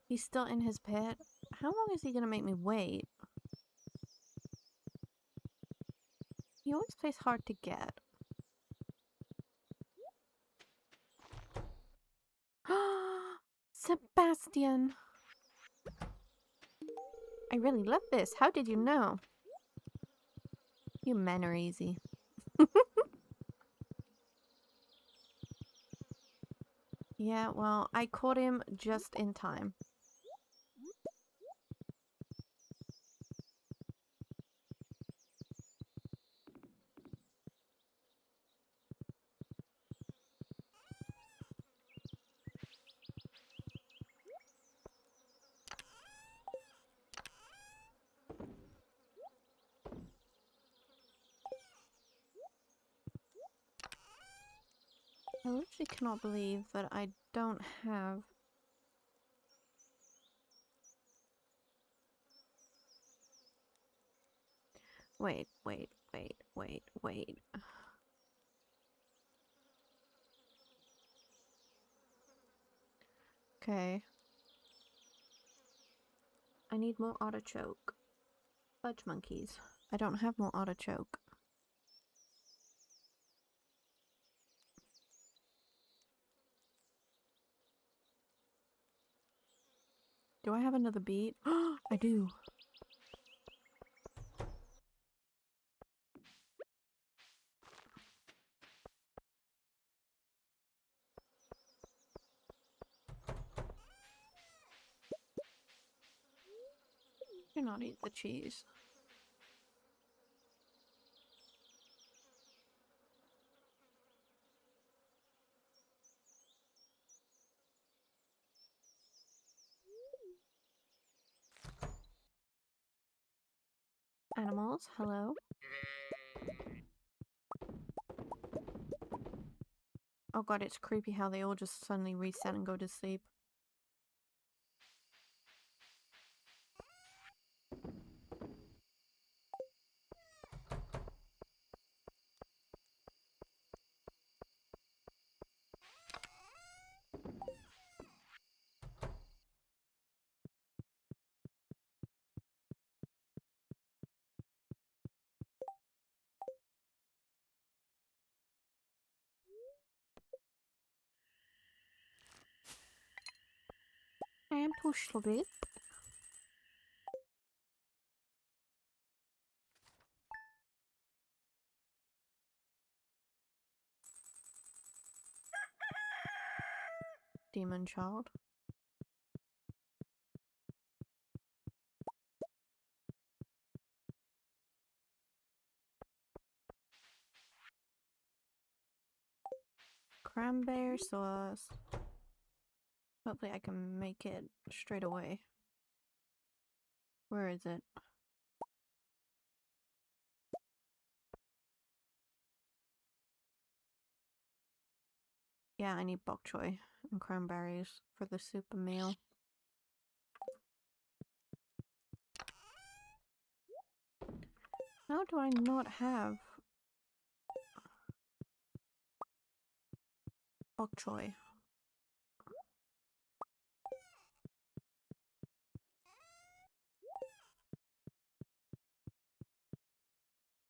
He's still in his pit? How long is he gonna make me wait? He always plays hard to get. Sebastian! I really love this. How did you know? You men are easy. Yeah, well, I caught him just in time. I literally cannot believe that I don't have... Wait. Okay. I need more artichoke. Fudge monkeys. I don't have more artichoke. Do I have another beet? I do. Do not eat the cheese. Animals, hello. Oh god, it's creepy how they all just suddenly reset and go to sleep. I am too sleepy. Demon child. Cranberry sauce. Hopefully I can make it straight away. Where is it? Yeah, I need bok choy and cranberries for the super meal. How do I not have bok choy?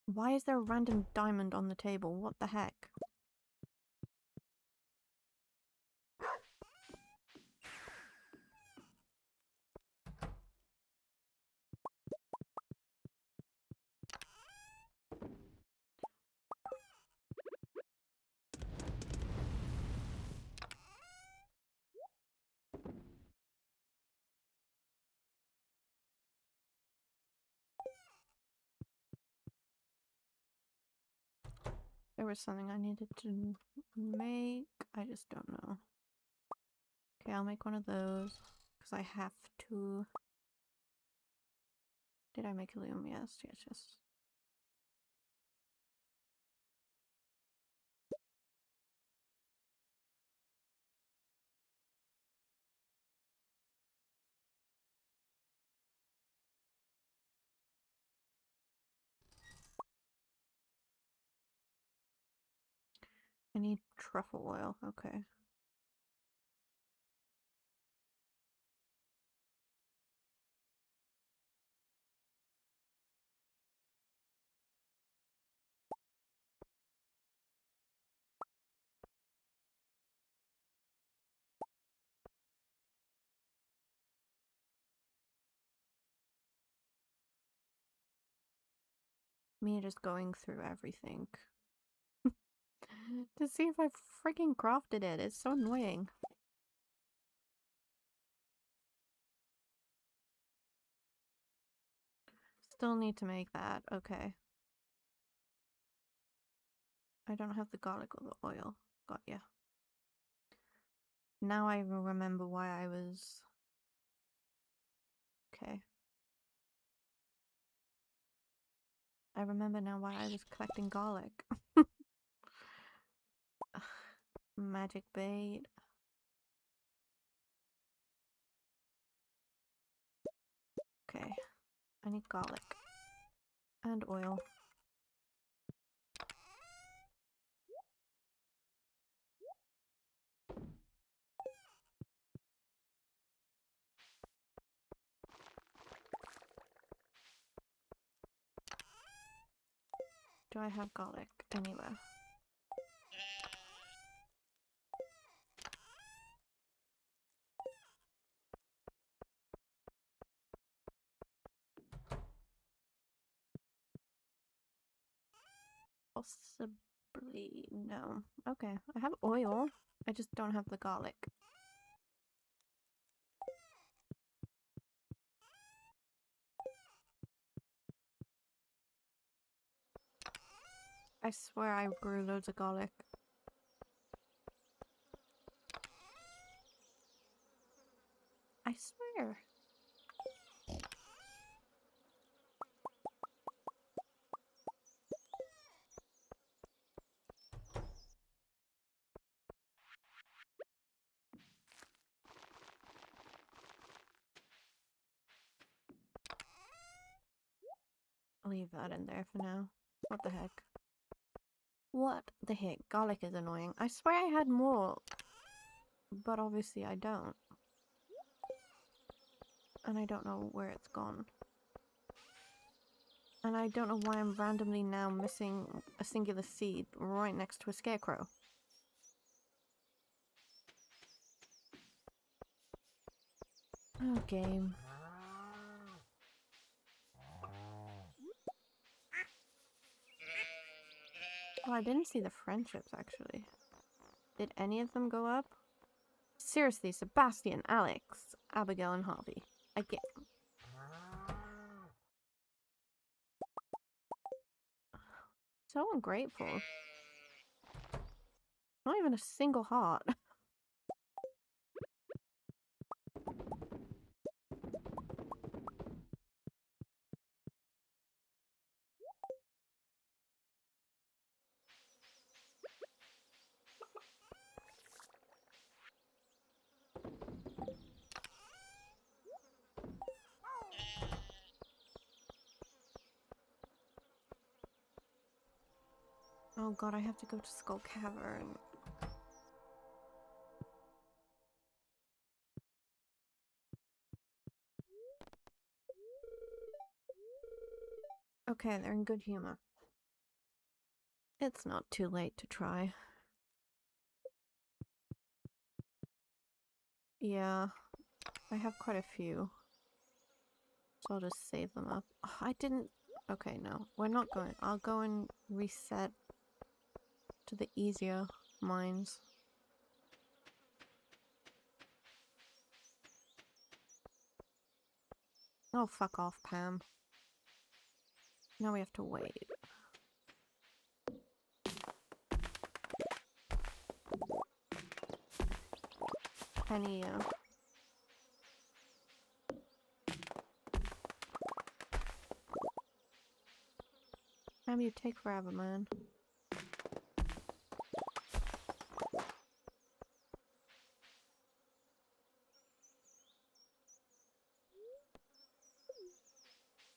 Why is there a random diamond on the table? What the heck? There was something I needed to make. I just don't know. Okay, I'll make one of those. Because I have to. Did I make a loom? Yes. I need truffle oil. Okay. Me just going through everything to see if I freaking crafted it. It's so annoying. Still need to make that. Okay. I don't have the garlic or the oil. Got ya. Now I remember why I was... Okay. I remember now why I was collecting garlic. Magic bait. Okay. I need garlic. And oil. Do I have garlic anywhere? Possibly. No. Okay. I have oil. I just don't have the garlic. I swear I grew loads of garlic. I swear. I'll leave that in there for now. What the heck? What the heck? Garlic is annoying. I swear I had more. But obviously I don't. And I don't know where it's gone. And I don't know why I'm randomly now missing a singular seed right next to a scarecrow. Oh, game. Oh, I didn't see the friendships, actually. Did any of them go up? Seriously, Sebastian, Alex, Abigail, and Harvey. Again. So ungrateful. Not even a single heart. Oh god, I have to go to Skull Cavern. Okay, they're in good humor. It's not too late to try. Yeah, I have quite a few. So I'll just save them up. Oh, I didn't... Okay, no. We're not going... I'll go and reset to the easier mines. Oh, fuck off, Pam. Now we have to wait. Penny, Pam, you take forever, man.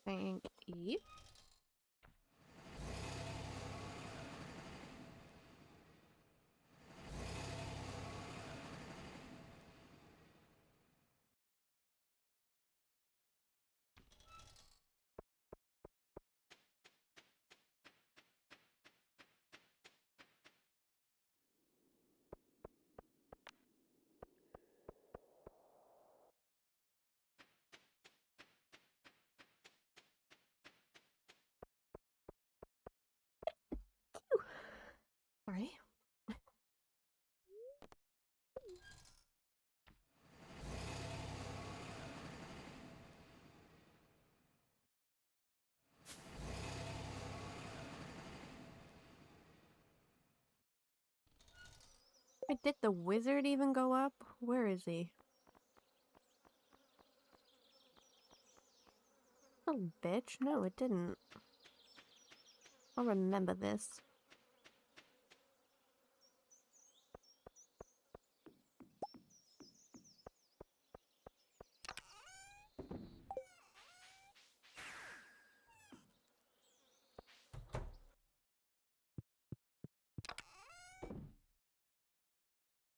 Thank you. Wait, did the wizard even go up? Where is he? Oh, bitch. No, it didn't. I'll remember this.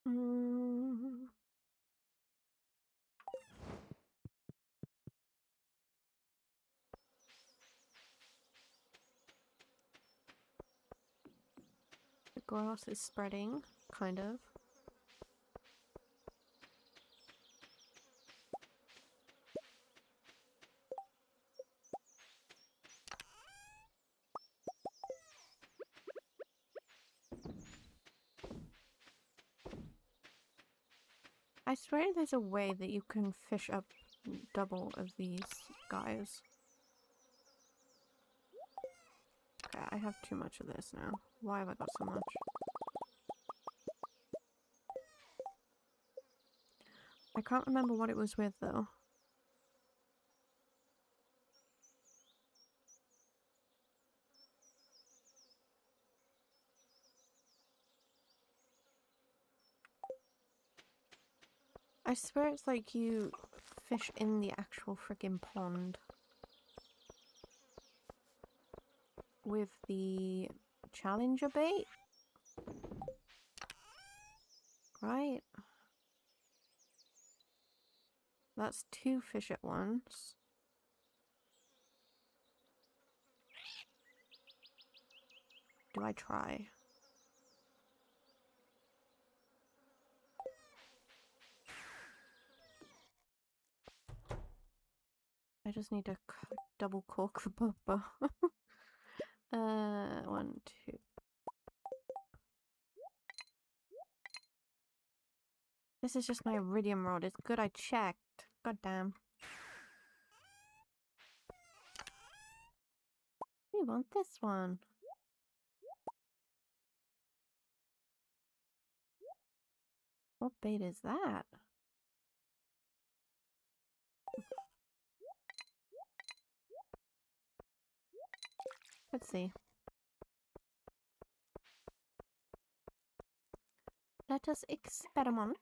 Mm. The grass is spreading, kind of. I swear there's a way that you can fish up double of these guys. Okay, I have too much of this now. Why have I got so much? I can't remember what it was with though. I swear it's like you fish in the actual freaking pond with the challenger bait, right? That's 2 fish at once. Do I try? I just need to double cork the bubba. 1, 2. This is just my iridium rod. It's good I checked. God damn. We want this one. What bait is that? Let's see. Let us experiment.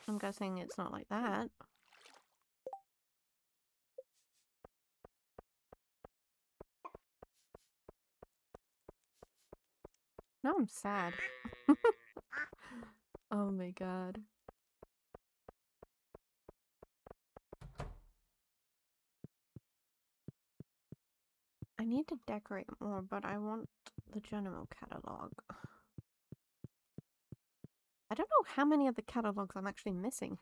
I'm guessing it's not like that. Now I'm sad. Oh my god. I need to decorate more, but I want the general catalog. I don't know how many of the catalogs I'm actually missing.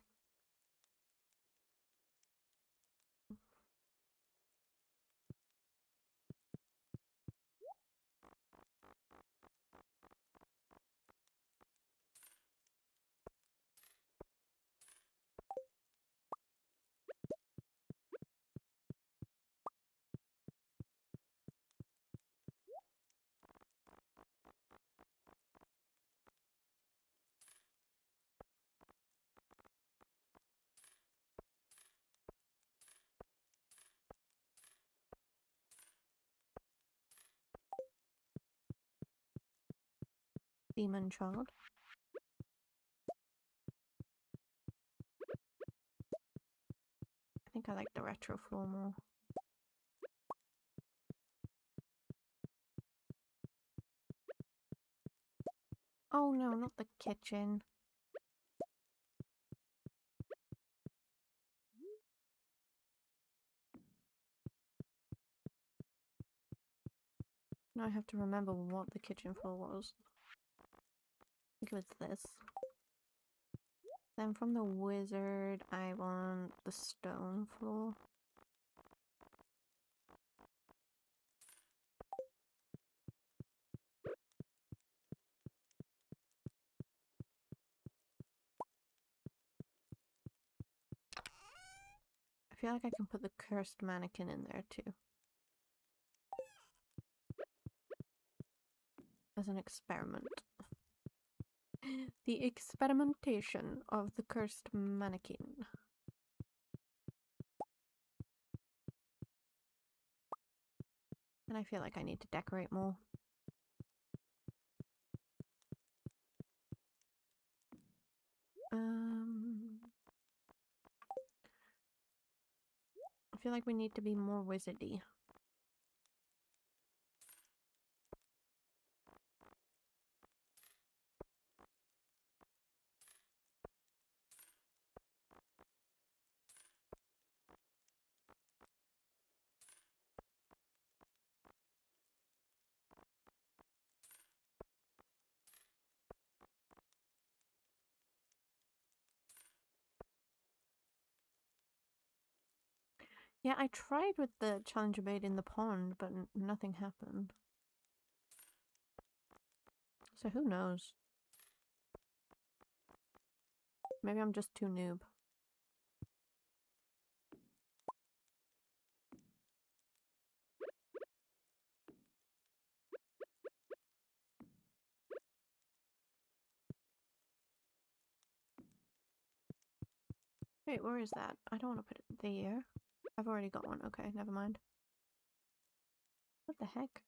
Demon Child. I think I like the retro floor more. Oh no, not the kitchen. Now I have to remember what the kitchen floor was. I think it was this. Then from the wizard, I want the stone floor. feel like I can put the cursed mannequin in there too. As an experiment. The experimentation of the cursed mannequin. And I feel like I need to decorate more. I feel like we need to be more wizardy. Yeah, I tried with the challenger bait in the pond, but nothing happened. So who knows? Maybe I'm just too noob. Wait, where is that? I don't want to put it there. I've already got one. Okay, never mind. What the heck?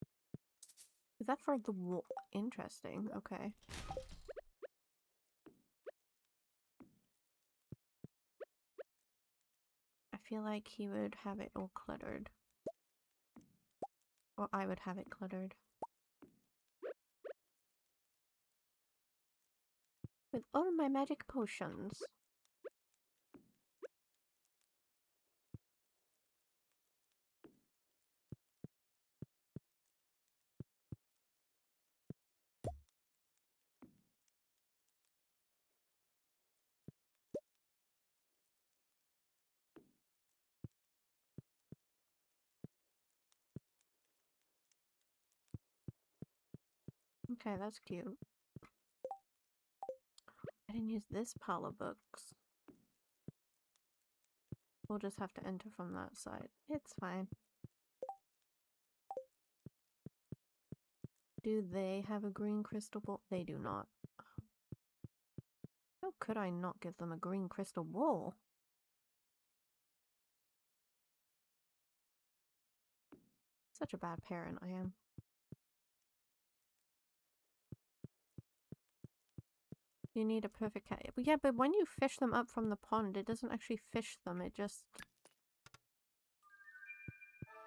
Is that for the wall? Interesting. Okay. I feel like he would have it all cluttered. Or I would have it cluttered. With all my magic potions. Okay, that's cute. I didn't use this pile of books. We'll just have to enter from that side. It's fine. Do they have a green crystal ball? They do not. How could I not give them a green crystal ball? Such a bad parent I am. You need a perfect cat. Yeah, but when you fish them up from the pond, it doesn't actually fish them. It just...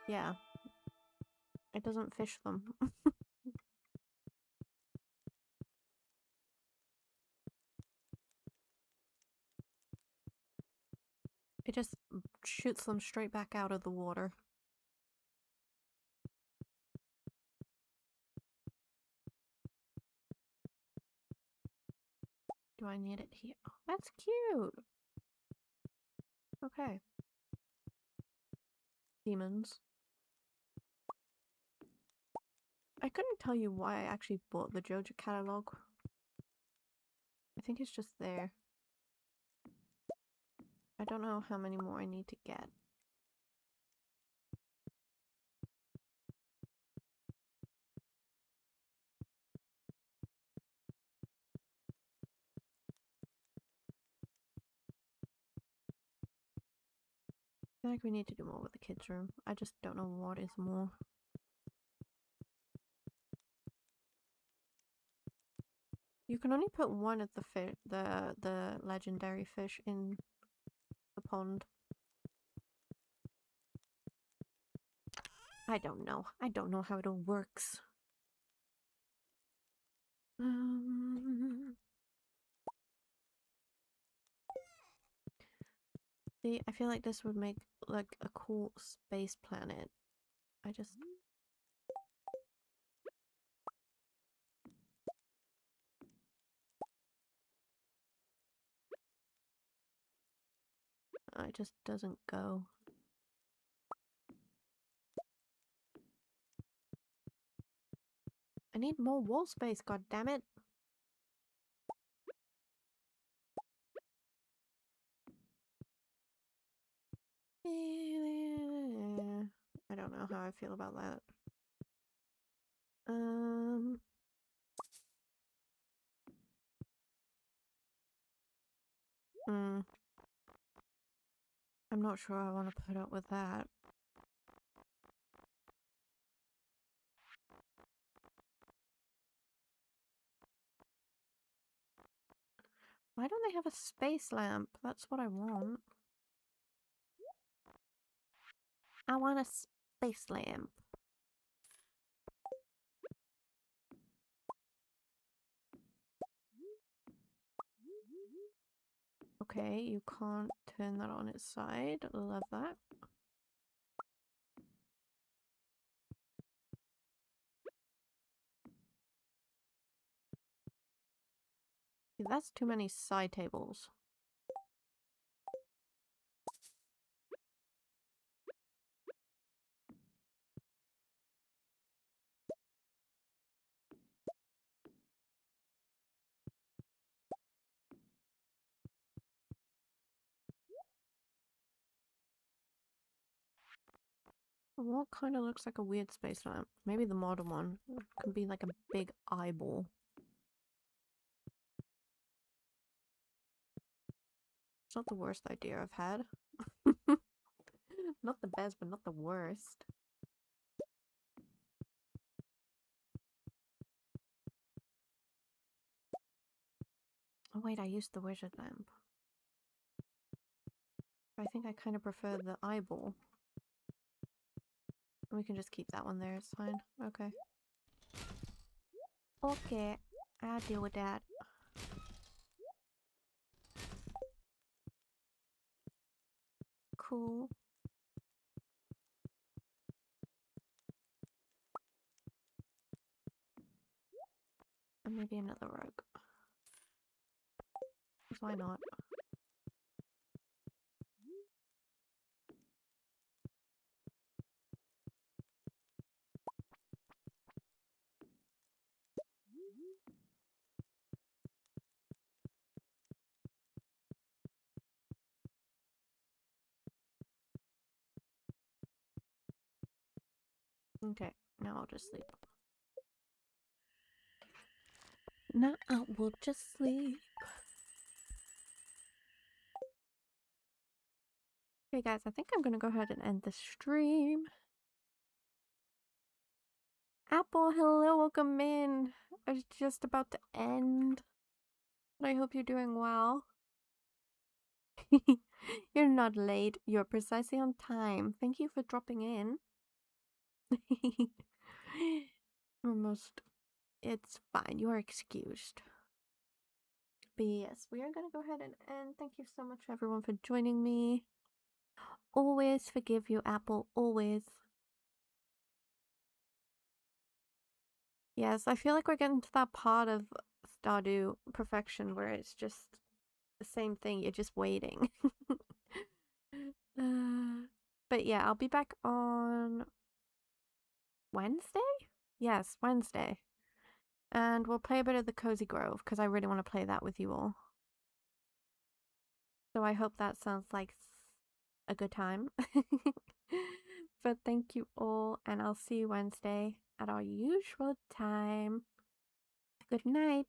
Yeah. It doesn't fish them. It just shoots them straight back out of the water. Do I need it here? Oh, that's cute! Okay. Demons. I couldn't tell you why I actually bought the JoJo catalog. I think it's just there. I don't know how many more I need to get. I feel like we need to do more with the kids' room. I just don't know what is more. You can only put one of the legendary fish in the pond. I don't know. I don't know how it all works. See, I feel like this would make like a cool space planet. I just doesn't go. I need more wall space, god damn it. I don't know how I feel about that. I'm not sure I want to put up with that. Why don't they have a space lamp? That's what I want. I want a space lamp. Okay, you can't turn that on its side. Love that. Yeah, that's too many side tables. What kind of looks like a weird space lamp? Maybe the modern one. It can be like a big eyeball. It's not the worst idea I've had. Not the best, but not the worst. Oh wait, I used the wizard lamp. I think I kind of prefer the eyeball. We can just keep that one there, it's fine. Okay. Okay, I'll deal with that. Cool. And maybe another rug. 'Cause why not? Okay, now I'll just sleep. Now I will just sleep. Okay guys, I think I'm gonna go ahead and end the stream. Apple, hello, welcome in. I was just about to end. But I hope you're doing well. You're not late. You're precisely on time. Thank you for dropping in. Almost. It's fine. You are excused. But yes, we are gonna go ahead and end. Thank you so much, everyone, for joining me. Always forgive you, Apple. Always. Yes, I feel like we're getting to that part of Stardew Perfection where it's just the same thing. You're just waiting. But yeah, I'll be back on Wednesday? Yes, Wednesday. And we'll play a bit of the Cozy Grove because I really want to play that with you all. So I hope that sounds like a good time. But thank you all, and I'll see you Wednesday at our usual time. Good night.